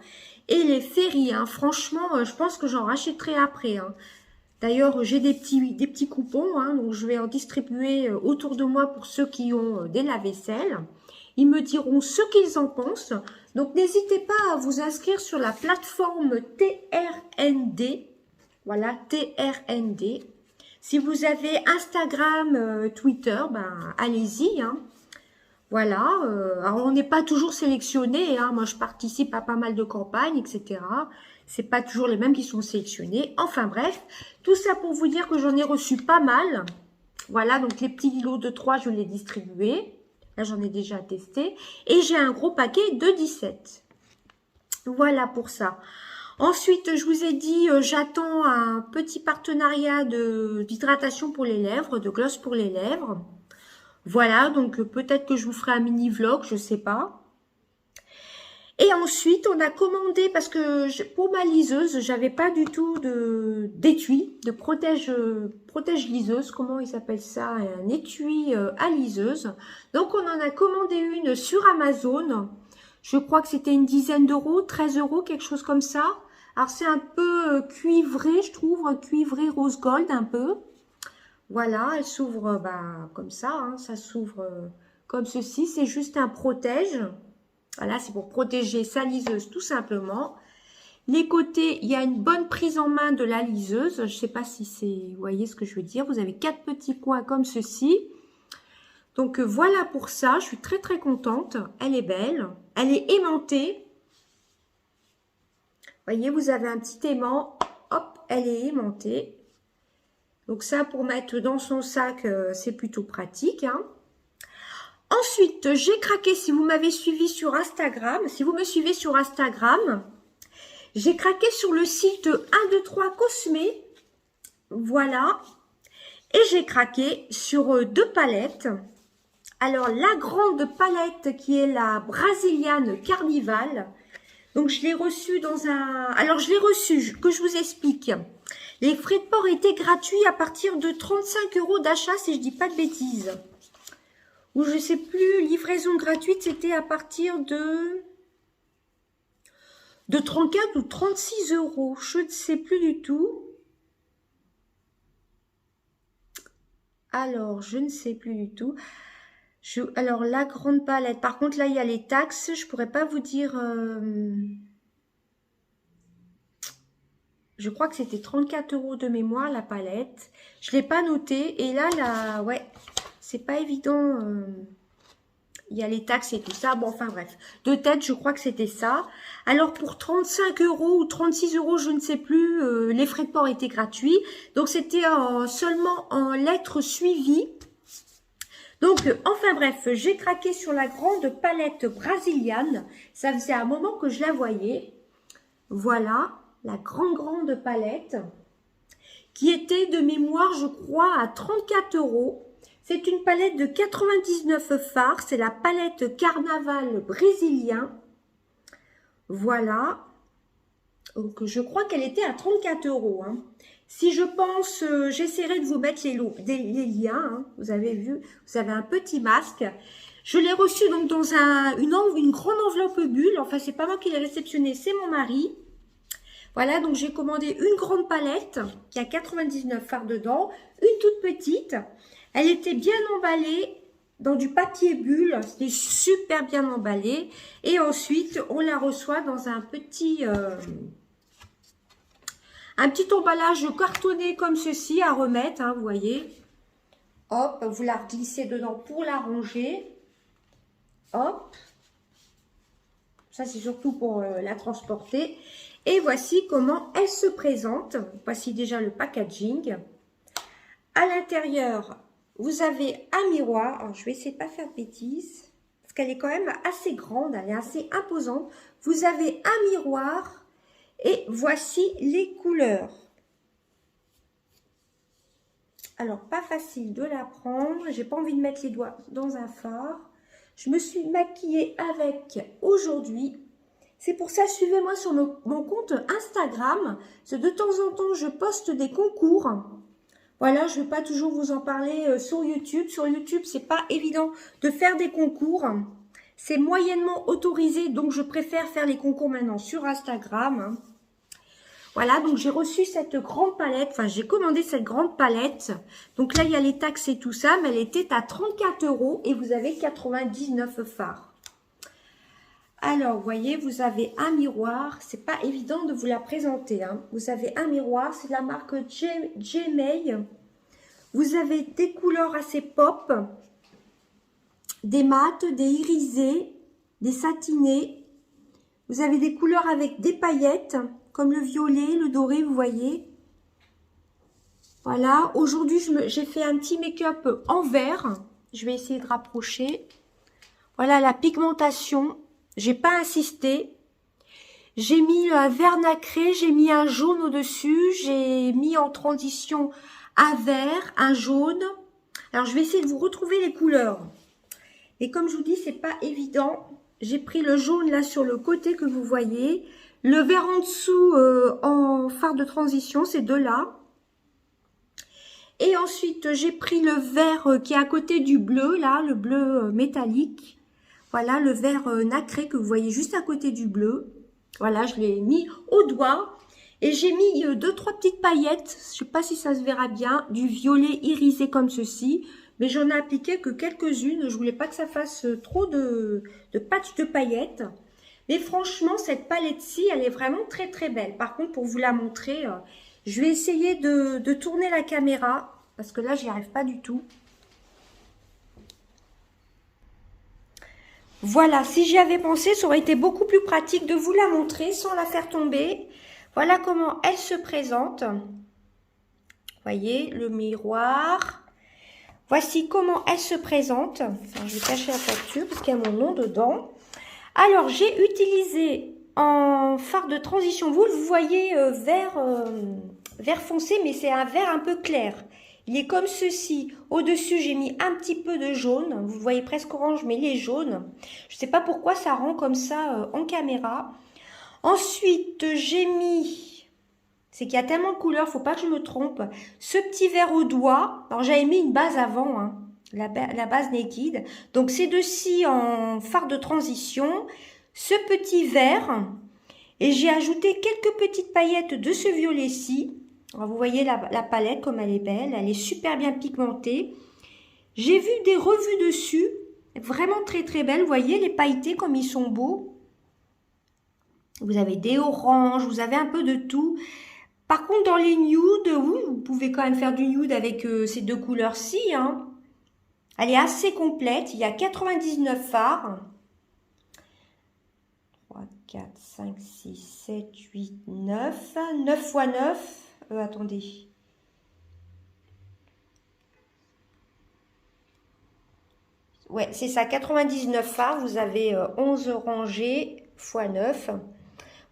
et les Ferry, hein. Franchement, je pense que j'en rachèterai après, hein. D'ailleurs, j'ai des petits coupons, hein, donc je vais en distribuer autour de moi pour ceux qui ont des lave-vaisselle. Ils me diront ce qu'ils en pensent. Donc, n'hésitez pas à vous inscrire sur la plateforme TRND. Voilà, TRND. Si vous avez Instagram, Twitter, ben allez-y, hein. Voilà, alors on n'est pas toujours sélectionné, hein. Moi je participe à pas mal de campagnes, etc. C'est pas toujours les mêmes qui sont sélectionnés. Enfin bref, tout ça pour vous dire que j'en ai reçu pas mal. Voilà, donc les petits lots de 3, je les distribués. Là j'en ai déjà testé. Et j'ai un gros paquet de 17. Voilà pour ça. Ensuite, je vous ai dit, j'attends un petit partenariat d'hydratation pour les lèvres, de gloss pour les lèvres. Voilà, donc peut-être que je vous ferai un mini vlog, je sais pas. Et ensuite, on a commandé, parce que pour ma liseuse, j'avais pas du tout d'étui, de protège liseuse, comment il s'appelle ça, un étui à liseuse. Donc on en a commandé une sur Amazon. Je crois que c'était une dizaine d'euros, 13 euros, quelque chose comme ça. Alors c'est un peu cuivré, je trouve, un cuivré rose gold un peu. Voilà, elle s'ouvre comme ça, hein, ça s'ouvre comme ceci. C'est juste un protège. Voilà, c'est pour protéger sa liseuse tout simplement. Les côtés, il y a une bonne prise en main de la liseuse. Je ne sais pas si c'est, vous voyez ce que je veux dire. Vous avez 4 petits coins comme ceci. Donc voilà pour ça, je suis très très contente. Elle est belle, elle est aimantée. Vous voyez, vous avez un petit aimant. Hop, elle est aimantée. Donc ça, pour mettre dans son sac, c'est plutôt pratique, hein. Ensuite, j'ai craqué, si vous m'avez suivi sur Instagram, si vous me suivez sur Instagram, j'ai craqué sur le site 123 Cosmé. Voilà. Et j'ai craqué sur 2 palettes. Alors, la grande palette qui est la Brasiliane Carnival. Donc, je l'ai reçue dans un... Alors, je l'ai reçue, que je vous explique. Les frais de port étaient gratuits à partir de 35 € d'achat, si je dis pas de bêtises. Ou je sais plus, livraison gratuite, c'était à partir de 34 ou 36 €. Je ne sais plus du tout. Alors, je ne sais plus du tout. Alors, la grande palette. Par contre, là, il y a les taxes. Je pourrais pas vous dire... Je crois que c'était 34 € de mémoire, la palette. Je ne l'ai pas noté. Et là, ouais, c'est pas évident. Il y a les taxes et tout ça. Bon, enfin bref. De tête, je crois que c'était ça. Alors, pour 35 € ou 36 €, je ne sais plus, les frais de port étaient gratuits. Donc, c'était seulement en lettres suivies. Donc, enfin bref, j'ai craqué sur la grande palette brasiliane. Ça faisait un moment que je la voyais. Voilà, la grande palette qui était de mémoire, je crois, à 34 €. C'est une palette de 99 fards. C'est la palette Carnaval brésilien. Voilà. Donc, je crois qu'elle était à 34 €. Hein. Si je pense, j'essaierai de vous mettre les liens. Hein. Vous avez vu, vous avez un petit masque. Je l'ai reçu donc dans une grande enveloppe bulle. Enfin, c'est pas moi qui l'ai réceptionné, c'est mon mari. Voilà, donc j'ai commandé une grande palette qui a 99 fards dedans. Une toute petite. Elle était bien emballée dans du papier bulle. C'était super bien emballé. Et ensuite, on la reçoit dans un petit emballage cartonné comme ceci à remettre, hein, vous voyez. Hop, vous la glissez dedans pour la ranger. Hop. Ça, c'est surtout pour la transporter. Et voici comment elle se présente. Voici déjà le packaging. À l'intérieur, vous avez un miroir. Alors, je vais essayer de ne pas faire de bêtises. Parce qu'elle est quand même assez grande. Elle est assez imposante. Vous avez un miroir Et voici les couleurs. Alors, pas facile de la prendre. J'ai pas envie de mettre les doigts dans un fard. Je me suis maquillée avec aujourd'hui. C'est pour ça, suivez-moi sur mon compte Instagram. De temps en temps, je poste des concours. Voilà, je ne vais pas toujours vous en parler sur YouTube. Sur YouTube, c'est pas évident de faire des concours. C'est moyennement autorisé, donc je préfère faire les concours maintenant sur Instagram. Voilà, donc j'ai reçu cette grande palette, enfin j'ai commandé cette grande palette. Donc là, il y a les taxes et tout ça, mais elle était à 34 € et vous avez 99 fards. Alors, vous voyez, vous avez un miroir. C'est pas évident de vous la présenter, hein. Vous avez un miroir, c'est de la marque J-May. Vous avez des couleurs assez pop, des mates, des irisés, des satinés. Vous avez des couleurs avec des paillettes, comme le violet, le doré, vous voyez. Voilà, aujourd'hui, j'ai fait un petit make-up en vert. Je vais essayer de rapprocher. Voilà la pigmentation. J'ai pas insisté. J'ai mis un vert nacré, j'ai mis un jaune au-dessus. J'ai mis en transition un vert, un jaune. Alors, je vais essayer de vous retrouver les couleurs. Et comme je vous dis, c'est pas évident. J'ai pris le jaune là sur le côté que vous voyez. Le vert en dessous en fard de transition, ces deux-là. Et ensuite, j'ai pris le vert qui est à côté du bleu, là, le bleu métallique. Voilà, le vert nacré que vous voyez juste à côté du bleu. Voilà, je l'ai mis au doigt. Et j'ai mis 2-3 petites paillettes, je sais pas si ça se verra bien, du violet irisé comme ceci. Mais j'en ai appliqué que quelques-unes, je voulais pas que ça fasse trop de patchs de paillettes. Mais franchement, cette palette-ci, elle est vraiment très très belle. Par contre, pour vous la montrer, je vais essayer de tourner la caméra, parce que là, j'y arrive pas du tout. Voilà, si j'y avais pensé, ça aurait été beaucoup plus pratique de vous la montrer sans la faire tomber. Voilà comment elle se présente. Vous voyez, le miroir. Voici comment elle se présente. Alors, je vais cacher la facture parce qu'il y a mon nom dedans. Alors, j'ai utilisé en fard de transition, vous le voyez, vert foncé, mais c'est un vert un peu clair. Il est comme ceci. Au-dessus, j'ai mis un petit peu de jaune. Vous voyez presque orange, mais il est jaune. Je ne sais pas pourquoi ça rend comme ça en caméra. Ensuite, j'ai mis... C'est qu'il y a tellement de couleurs, faut pas que je me trompe. Ce petit vert au doigt. Alors, j'avais mis une base avant, hein. La base Naked. Donc, ces deux-ci en fard de transition. Ce petit vert. Et j'ai ajouté quelques petites paillettes de ce violet-ci. Vous voyez la palette comme elle est belle. Elle est super bien pigmentée. J'ai vu des revues dessus. Vraiment très très belles. Vous voyez les pailletés comme ils sont beaux. Vous avez des oranges. Vous avez un peu de tout. Par contre, dans les nudes, oui, vous pouvez quand même faire du nude avec ces deux couleurs-ci, hein. Elle est assez complète. Il y a 99 fards. 3, 4, 5, 6, 7, 8, 9. 9 x 9. Attendez. Ouais, c'est ça, 99 fards. Vous avez 11 rangées x 9.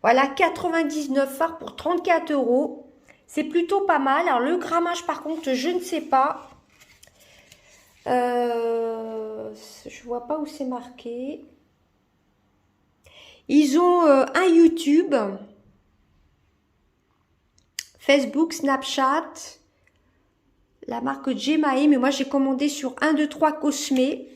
Voilà, 99 fards pour 34 €. C'est plutôt pas mal. Alors, le grammage, par contre, je ne sais pas. Je vois pas où c'est marqué. Ils ont un YouTube, Facebook, Snapchat, la marque J-May, mais moi j'ai commandé sur 1, 2, 3 Cosmé.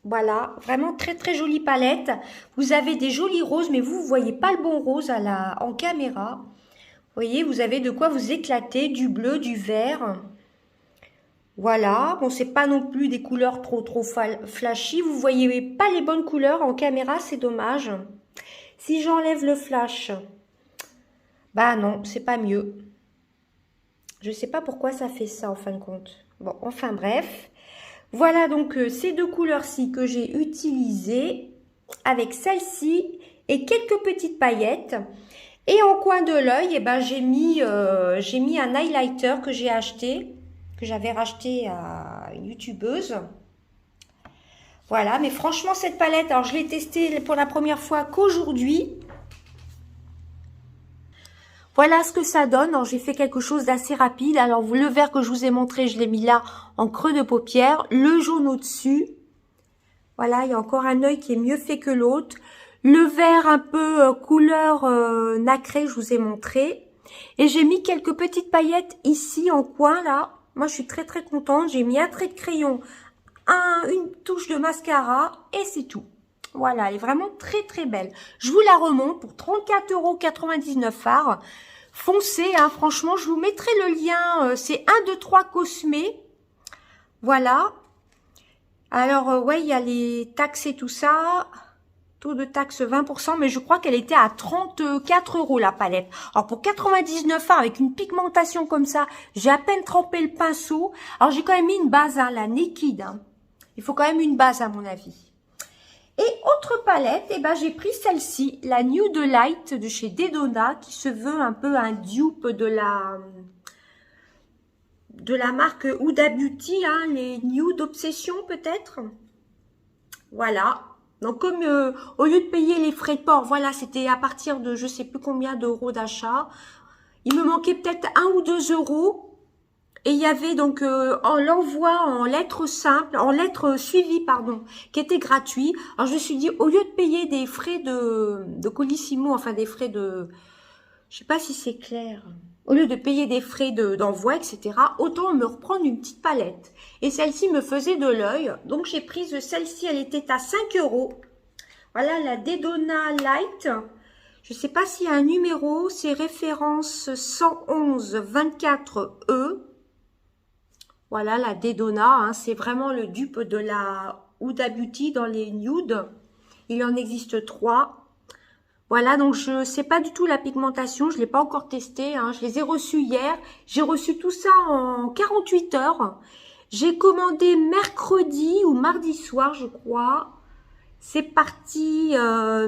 Voilà, vraiment très très jolie palette. Vous avez des jolis roses, mais vous ne voyez pas le bon rose en caméra. Vous voyez, vous avez de quoi vous éclater, du bleu, du vert. Voilà, bon, c'est pas non plus des couleurs trop flashy. Vous voyez pas les bonnes couleurs en caméra, c'est dommage. Si j'enlève le flash, bah non, c'est pas mieux. Je sais pas pourquoi ça fait ça en fin de compte. Bon, enfin bref. Voilà donc ces deux couleurs-ci que j'ai utilisées avec celle-ci et quelques petites paillettes. Et en coin de l'œil, eh ben, j'ai mis un highlighter que j'ai acheté, que j'avais racheté à une youtubeuse. Voilà, mais franchement, cette palette, alors je l'ai testée pour la première fois qu'aujourd'hui. Voilà ce que ça donne. Alors, j'ai fait quelque chose d'assez rapide. Alors, le vert que je vous ai montré, je l'ai mis là en creux de paupière. Le jaune au-dessus. Voilà, il y a encore un œil qui est mieux fait que l'autre. Le vert un peu couleur nacré, je vous ai montré. Et j'ai mis quelques petites paillettes ici en coin, là. Moi, je suis très très contente. J'ai mis un trait de crayon, une touche de mascara et c'est tout. Voilà, elle est vraiment très très belle. Je vous la remonte pour 34,99 € Fard. Foncez, hein, franchement, je vous mettrai le lien. C'est 1, 2, 3 Cosmé. Voilà. Alors, ouais, il y a les taxes et tout ça. Taux de taxe 20%, mais je crois qu'elle était à 34 € la palette. Alors, pour 99 € avec une pigmentation comme ça, j'ai à peine trempé le pinceau. Alors, j'ai quand même mis une base, hein, la Naked. Hein. Il faut quand même une base, à mon avis. Et autre palette, eh ben, j'ai pris celle-ci, la Nude Light de chez Dedona, qui se veut un peu un dupe de la marque Huda Beauty, hein, les Nude Obsession peut-être. Voilà. Donc comme au lieu de payer les frais de port, voilà, c'était à partir de je sais plus combien d'euros d'achat. Il me manquait peut-être 1 ou 2 €. Et il y avait donc l'envoi en lettres simples, en lettres suivies, pardon, qui était gratuit. Alors je me suis dit, au lieu de payer des frais de Colissimo, enfin des frais de, je sais pas si c'est clair, au lieu de payer des frais d'envoi, etc., autant me reprendre une petite palette. Et celle-ci me faisait de l'œil. Donc j'ai prise celle-ci, elle était à 5 €. Voilà la Dedona Light. Je sais pas s'il y a un numéro, c'est référence 111 24 E. Voilà la Dedona, hein, c'est vraiment le dupe de la Huda Beauty dans les nudes. Il en existe 3. Voilà, donc je sais pas du tout la pigmentation, je l'ai pas encore testé, hein, je les ai reçus hier. J'ai reçu tout ça en 48 heures. J'ai commandé mercredi ou mardi soir, je crois. C'est parti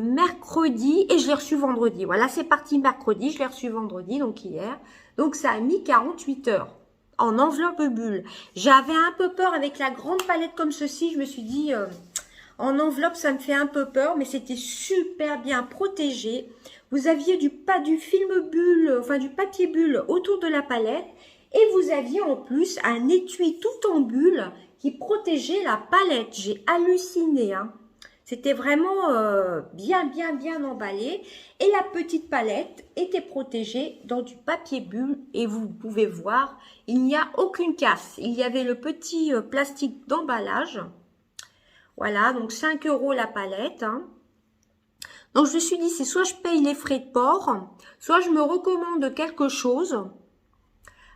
mercredi et je l'ai reçu vendredi. Voilà, c'est parti mercredi, je l'ai reçu vendredi, donc hier. Donc ça a mis 48 heures. En enveloppe bulle. J'avais un peu peur avec la grande palette comme ceci. Je me suis dit, en enveloppe, ça me fait un peu peur, mais c'était super bien protégé. Vous aviez du film bulle, enfin du papier bulle autour de la palette. Et vous aviez en plus un étui tout en bulle qui protégeait la palette. J'ai halluciné, hein. C'était vraiment bien emballé. Et la petite palette était protégée dans du papier bulle. Et vous pouvez voir, il n'y a aucune casse. Il y avait le petit plastique d'emballage. Voilà, donc 5 € la palette. Hein. Donc je me suis dit, c'est soit je paye les frais de port, soit je me recommande quelque chose.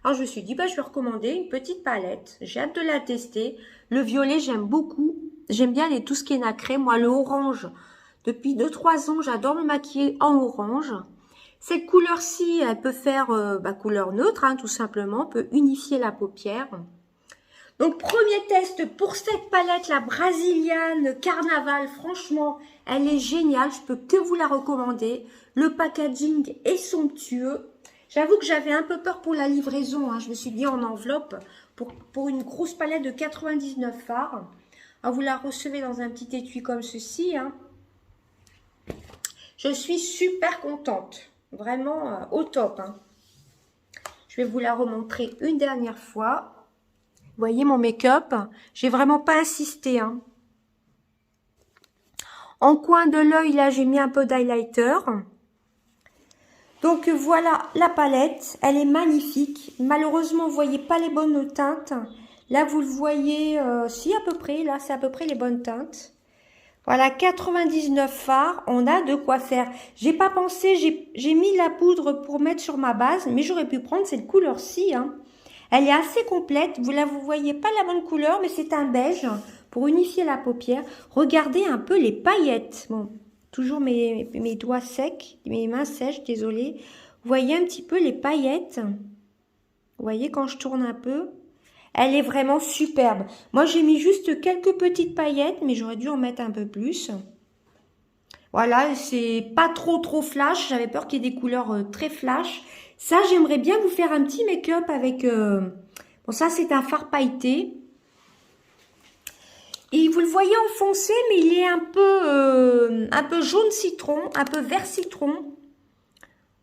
Alors je me suis dit, bah, je vais recommander une petite palette. J'ai hâte de la tester. Le violet, j'aime beaucoup. J'aime bien tout ce qui est nacré. Moi, le orange, depuis 2-3 ans, j'adore me maquiller en orange. Cette couleur-ci, elle peut faire couleur neutre, hein, tout simplement. On peut unifier la paupière. Donc, premier test pour cette palette, la Brasiliane Carnaval. Franchement, elle est géniale. Je peux que vous la recommander. Le packaging est somptueux. J'avoue que j'avais un peu peur pour la livraison. Hein. Je me suis dit en enveloppe pour une grosse palette de 99 fards. Alors, vous la recevez dans un petit étui comme ceci. Hein. Je suis super contente. Vraiment au top. Hein. Je vais vous la remontrer une dernière fois. Vous voyez mon make-up. J'ai vraiment pas insisté. Hein. En coin de l'œil, là, j'ai mis un peu d'highlighter. Donc voilà la palette. Elle est magnifique. Malheureusement, vous voyez pas les bonnes teintes. Là, vous le voyez, si à peu près, là, c'est à peu près les bonnes teintes. Voilà, 99 fards, on a de quoi faire. J'ai pas pensé, j'ai mis la poudre pour mettre sur ma base, mais j'aurais pu prendre cette couleur-ci. Hein. Elle est assez complète, vous voyez pas la bonne couleur, mais c'est un beige pour unifier la paupière. Regardez un peu les paillettes. Bon, toujours mes doigts secs, mes mains sèches, désolée. Vous voyez un petit peu les paillettes. Vous voyez quand je tourne un peu. Elle est vraiment superbe. Moi, j'ai mis juste quelques petites paillettes, mais j'aurais dû en mettre un peu plus. Voilà, c'est pas trop flash. J'avais peur qu'il y ait des couleurs très flash. Ça, j'aimerais bien vous faire un petit make-up avec... Bon, ça, c'est un fard pailleté. Et vous le voyez en foncé, mais il est un peu jaune citron, un peu vert citron.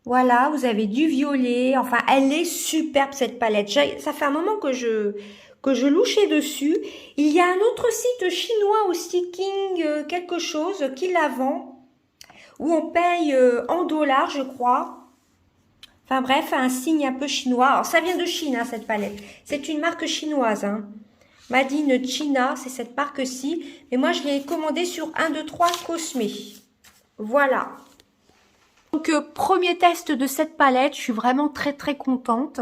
Vous Voilà, vous avez du violet. Enfin, elle est superbe cette palette. Ça fait un moment que je louchais dessus. Il y a un autre site chinois aussi, King quelque chose, qui la vend, où on paye en dollars, je crois. Enfin bref, un signe un peu chinois. Alors, ça vient de Chine, hein, cette palette. C'est une marque chinoise, hein. Made in China, c'est cette marque-ci. Mais moi, je l'ai commandée sur 1, 2, 3 Cosmé. Voilà. Donc, premier test de cette palette. Je suis vraiment très, très contente.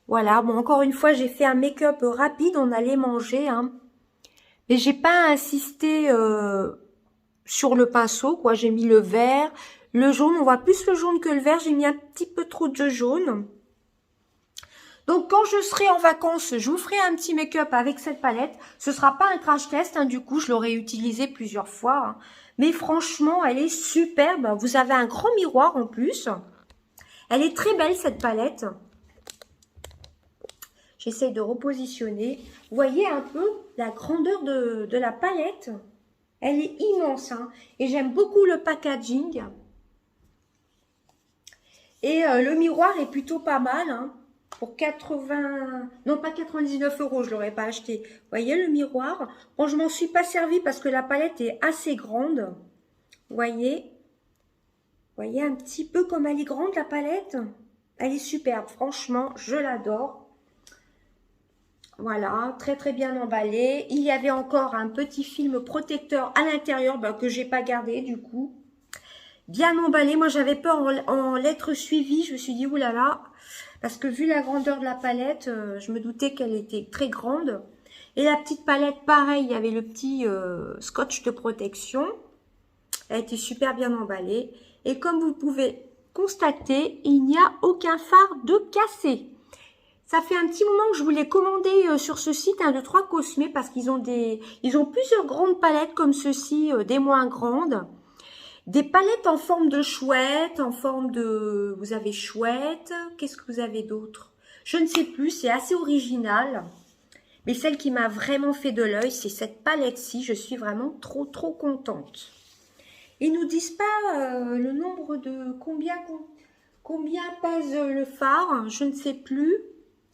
Voilà. Bon, encore une fois, j'ai fait un make-up rapide. On allait manger, hein. Mais j'ai pas insisté sur le pinceau, quoi. J'ai mis le vert, le jaune. On voit plus le jaune que le vert. J'ai mis un petit peu trop de jaune. Donc, quand je serai en vacances, je vous ferai un petit make-up avec cette palette. Ce sera pas un crash test, hein, du coup, je l'aurai utilisé plusieurs fois. Hein. Mais franchement, elle est superbe. Vous avez un grand miroir en plus. Elle est très belle, cette palette. J'essaie de repositionner. Vous voyez un peu la grandeur de la palette. Elle est immense. Hein. Et j'aime beaucoup le packaging. Et le miroir est plutôt pas mal, hein. Pour 80, non pas 99 €, je l'aurais pas acheté. Vous voyez le miroir? Bon, je m'en suis pas servi parce que la palette est assez grande. Vous voyez un petit peu comme elle est grande la palette? Elle est superbe, franchement, je l'adore. Voilà, très très bien emballé. Il y avait encore un petit film protecteur à l'intérieur que j'ai pas gardé du coup. Bien emballé, moi j'avais peur en lettres suivies, je me suis dit oulala, parce que vu la grandeur de la palette, je me doutais qu'elle était très grande. Et la petite palette, pareil, il y avait le petit scotch de protection. Elle était super bien emballée. Et comme vous pouvez constater, il n'y a aucun fard de cassé. Ça fait un petit moment que je voulais commander sur ce site 1, 2, 3 Cosmé parce qu'ils ont plusieurs grandes palettes comme ceci, des moins grandes. Des palettes en forme de chouette, en forme de... Vous avez chouette, qu'est-ce que vous avez d'autre? Je ne sais plus, c'est assez original. Mais celle qui m'a vraiment fait de l'œil, c'est cette palette-ci. Je suis vraiment trop, trop contente. Ils nous disent pas le nombre de... Combien pèse le phare, je ne sais plus.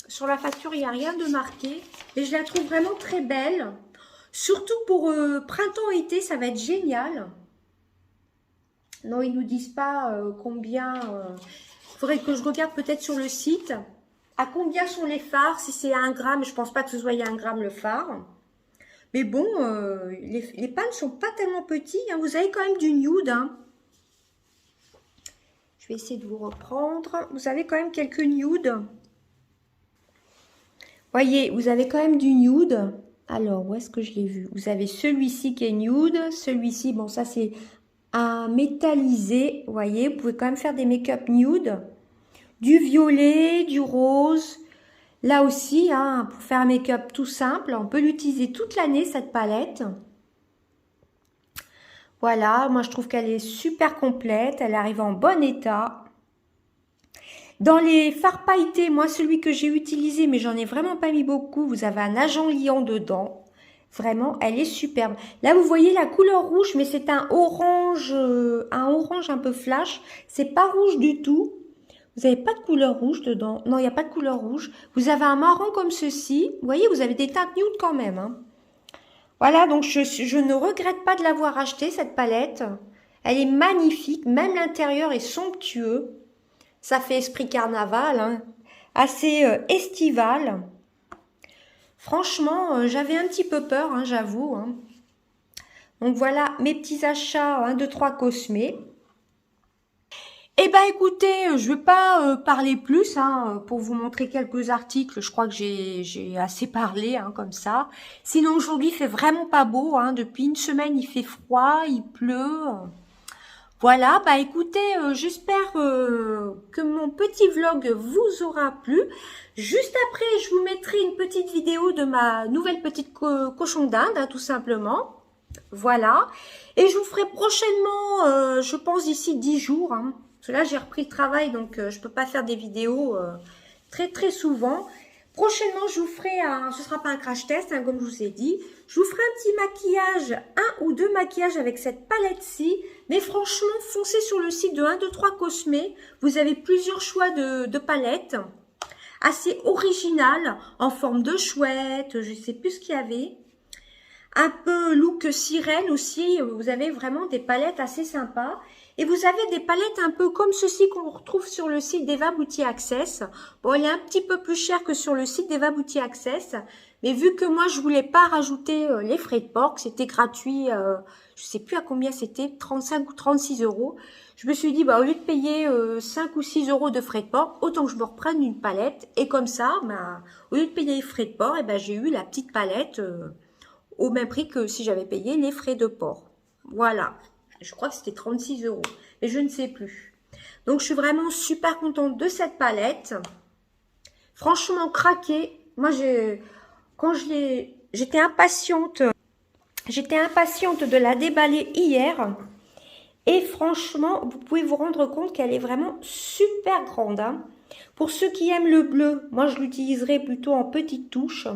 Sur la facture, il n'y a rien de marqué. Mais je la trouve vraiment très belle. Surtout pour printemps-été, ça va être génial. Non, ils nous disent pas combien. Il faudrait que je regarde peut-être sur le site. À combien sont les fards? Si c'est à 1 gramme, je pense pas que ce soit à 1 gramme le phare. Mais bon, les pans ne sont pas tellement petits. Hein. Vous avez quand même du nude. Hein. Je vais essayer de vous reprendre. Vous avez quand même quelques nudes. Voyez, vous avez quand même du nude. Alors, où est-ce que je l'ai vu? Vous avez celui-ci qui est nude. Celui-ci, bon, ça c'est un métallisé, vous voyez, vous pouvez quand même faire des make-up nude, du violet, du rose, là aussi, hein, pour faire un make-up tout simple, on peut l'utiliser toute l'année cette palette. Voilà, moi je trouve qu'elle est super complète, elle arrive en bon état. Dans les fards pailletés, moi celui que j'ai utilisé, mais j'en ai vraiment pas mis beaucoup, vous avez un agent liant dedans. Vraiment, elle est superbe. Là, vous voyez la couleur rouge, mais c'est un orange un peu flash. C'est pas rouge du tout. Vous n'avez pas de couleur rouge dedans. Non, il n'y a pas de couleur rouge. Vous avez un marron comme ceci. Vous voyez, vous avez des teintes nude quand même. Hein. Voilà, donc je ne regrette pas de l'avoir acheté, cette palette. Elle est magnifique. Même l'intérieur est somptueux. Ça fait esprit carnaval, hein. Assez estival. Franchement, j'avais un petit peu peur, hein, j'avoue. Hein. Donc voilà mes petits achats 1, 2, 3 Cosmé. Eh ben écoutez, je ne vais pas parler plus hein, pour vous montrer quelques articles. Je crois que j'ai assez parlé hein, comme ça. Sinon aujourd'hui il fait vraiment pas beau. Hein. Depuis une semaine il fait froid, il pleut. Voilà, bah écoutez, j'espère que mon petit vlog vous aura plu. Juste après, je vous mettrai une petite vidéo de ma nouvelle petite cochon d'Inde, hein, tout simplement. Voilà. Et je vous ferai prochainement, je pense d'ici 10 jours. Hein, parce que là, j'ai repris le travail, donc je peux pas faire des vidéos très très souvent. Prochainement, je vous ferai ce sera pas un crash test, hein, comme je vous ai dit. Je vous ferai un petit maquillage, un ou deux maquillages avec cette palette-ci. Mais franchement, foncez sur le site de 1, 2, 3 Cosmé. Vous avez plusieurs choix de palettes. Assez originales, en forme de chouette, je ne sais plus ce qu'il y avait. Un peu look sirène aussi, vous avez vraiment des palettes assez sympas. Et vous avez des palettes un peu comme ceci qu'on retrouve sur le site d'Eva Beauty Access. Bon, elle est un petit peu plus chère que sur le site d'Eva Beauty Access. Mais vu que moi, je voulais pas rajouter les frais de port, que c'était gratuit, je sais plus à combien c'était, 35 ou 36 euros. Je me suis dit, bah, au lieu de payer 5 ou 6 euros de frais de port, autant que je me reprenne une palette. Et comme ça, bah, au lieu de payer les frais de port, eh ben, j'ai eu la petite palette au même prix que si j'avais payé les frais de port. Voilà. Je crois que c'était 36 euros. Mais je ne sais plus. Donc, je suis vraiment super contente de cette palette. Franchement, craqué. Moi, quand j'étais impatiente. J'étais impatiente de la déballer hier. Et franchement, vous pouvez vous rendre compte qu'elle est vraiment super grande. Hein. Pour ceux qui aiment le bleu, moi, je l'utiliserai plutôt en petites touches.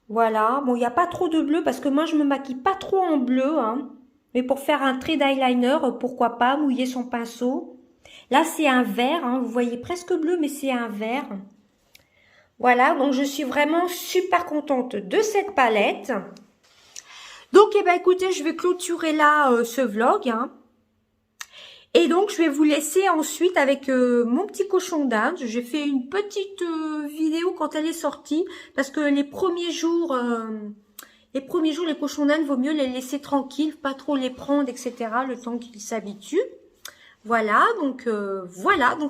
Voilà. Bon, il n'y a pas trop de bleu parce que moi, je me maquille pas trop en bleu. Hein. Mais pour faire un trait d'eyeliner, pourquoi pas, mouiller son pinceau. Là, c'est un vert. Hein. Vous voyez presque bleu, mais c'est un vert. Voilà. Donc, je suis vraiment super contente de cette palette. Donc, eh ben, écoutez, je vais clôturer là ce vlog. Hein. Et donc, je vais vous laisser ensuite avec mon petit cochon d'Inde. J'ai fait une petite vidéo quand elle est sortie. Parce que les premiers jours, les cochons d'Inde, vaut mieux les laisser tranquilles. Pas trop les prendre, etc. Le temps qu'ils s'habituent. Voilà, donc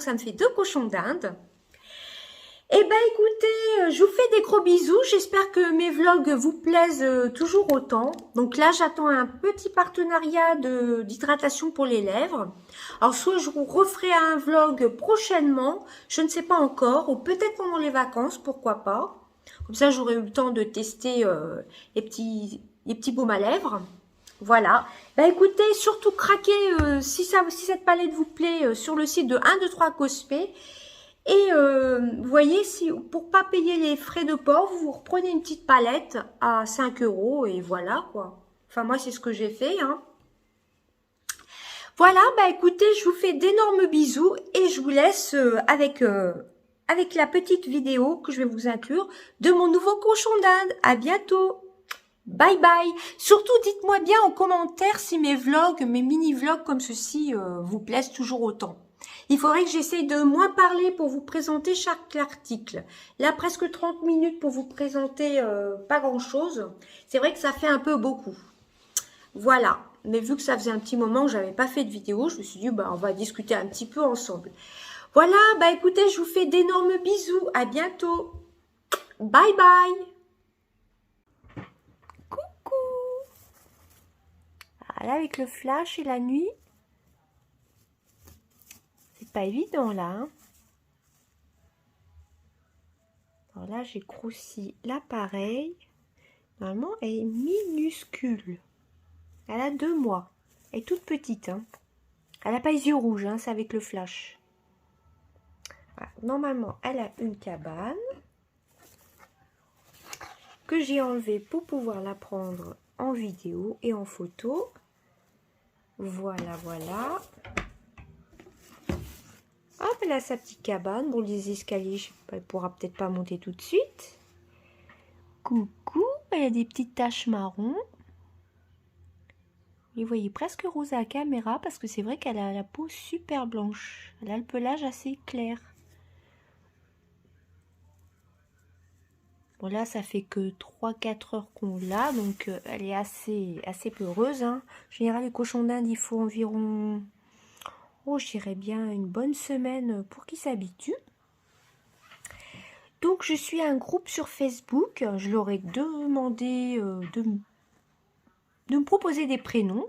ça me fait 2 cochons d'Inde. Eh ben écoutez, je vous fais des gros bisous. J'espère que mes vlogs vous plaisent toujours autant. Donc là, j'attends un petit partenariat d'hydratation pour les lèvres. Alors soit je vous referai un vlog prochainement, je ne sais pas encore, ou peut-être pendant les vacances, pourquoi pas. Comme ça, j'aurai eu le temps de tester les petits baumes à lèvres. Voilà. Ben écoutez, surtout craquez si cette palette vous plaît sur le site de 1, 2, 3 Cosmé. Et vous voyez, pour pas payer les frais de port, vous reprenez une petite palette à 5 euros et voilà quoi. Enfin moi c'est ce que j'ai fait. Hein. Voilà, bah écoutez, je vous fais d'énormes bisous et je vous laisse avec la petite vidéo que je vais vous inclure de mon nouveau cochon d'Inde. À bientôt. Bye bye. Surtout dites-moi bien en commentaire si mes vlogs, mes mini-vlogs comme ceci vous plaisent toujours autant. Il faudrait que j'essaye de moins parler pour vous présenter chaque article. Là, presque 30 minutes pour vous présenter pas grand-chose. C'est vrai que ça fait un peu beaucoup. Voilà. Mais vu que ça faisait un petit moment que j'avais pas fait de vidéo, je me suis dit, bah, on va discuter un petit peu ensemble. Voilà, bah écoutez, je vous fais d'énormes bisous. À bientôt. Bye bye. Coucou. Ah, là, avec le flash et la nuit. Pas évident là. Hein. Alors là, j'ai grossi l'appareil. Normalement, elle est minuscule. Elle a 2 mois. Elle est toute petite. Hein. Elle n'a pas les yeux rouges, hein, c'est avec le flash. Voilà. Normalement, elle a une cabane que j'ai enlevée pour pouvoir la prendre en vidéo et en photo. Voilà, voilà. Hop, elle a sa petite cabane. Bon, les escaliers, je sais pas, elle pourra peut-être pas monter tout de suite. Coucou, elle a des petites taches marron. Vous voyez presque rose à la caméra parce que c'est vrai qu'elle a la peau super blanche. Elle a le pelage assez clair. Bon, là, ça fait que 3-4 heures qu'on l'a, donc elle est assez peureuse. Hein. En général, les cochons d'Inde, il faut environ... Oh, je dirais bien une bonne semaine pour qu'ils s'habituent. Donc, je suis un groupe sur Facebook. Je leur ai demandé de me proposer des prénoms.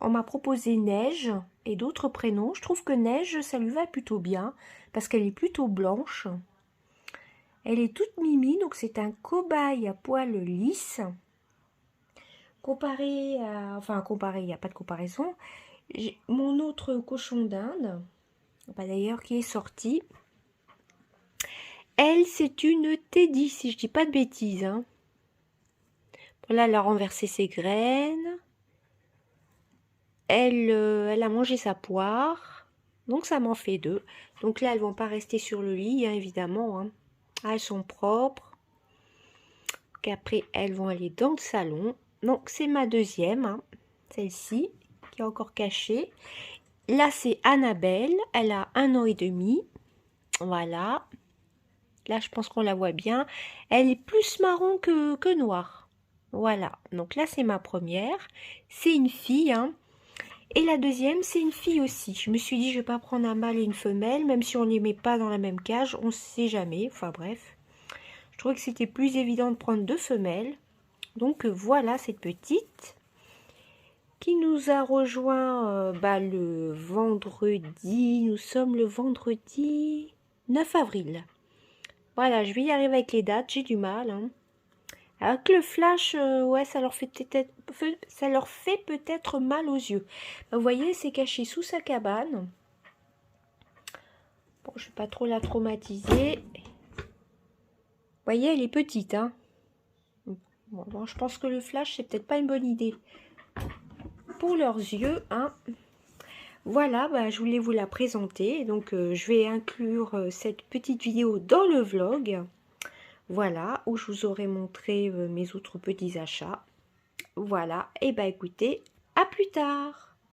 On m'a proposé Neige et d'autres prénoms. Je trouve que Neige, ça lui va plutôt bien parce qu'elle est plutôt blanche. Elle est toute mimi, donc c'est un cobaye à poils lisses. Comparé à... Enfin, comparé, il n'y a pas de comparaison. Mon autre cochon d'Inde, d'ailleurs qui est sorti, elle c'est une Teddy si je dis pas de bêtises. Hein. Là, elle a renversé ses graines. Elle a mangé sa poire. Donc, ça m'en fait 2. Donc là, elles vont pas rester sur le lit, hein, évidemment. Hein. Ah, elles sont propres. Après, elles vont aller dans le salon. Donc, c'est ma deuxième, hein, celle-ci, qui est encore cachée. Là, c'est Annabelle. Elle a 1 an et demi. Voilà. Là, je pense qu'on la voit bien. Elle est plus marron que noire. Voilà. Donc là, c'est ma première. C'est une fille, hein. Et la deuxième, c'est une fille aussi. Je me suis dit, je vais pas prendre un mâle et une femelle, même si on ne les met pas dans la même cage, on ne sait jamais. Enfin bref. Je trouvais que c'était plus évident de prendre 2 femelles. Donc voilà cette petite qui nous a rejoint le vendredi. Nous sommes le vendredi 9 avril. Voilà, je vais y arriver avec les dates, j'ai du mal. Hein. Avec le flash, ouais, ça leur fait peut-être mal aux yeux. Vous voyez, c'est caché sous sa cabane. Bon, je ne vais pas trop la traumatiser. Vous voyez, elle est petite, hein. Bon, je pense que le flash, c'est peut-être pas une bonne idée pour leurs yeux, hein. Voilà, je voulais vous la présenter. Donc, je vais inclure cette petite vidéo dans le vlog. Voilà, où je vous aurai montré mes autres petits achats. Voilà, et écoutez, à plus tard.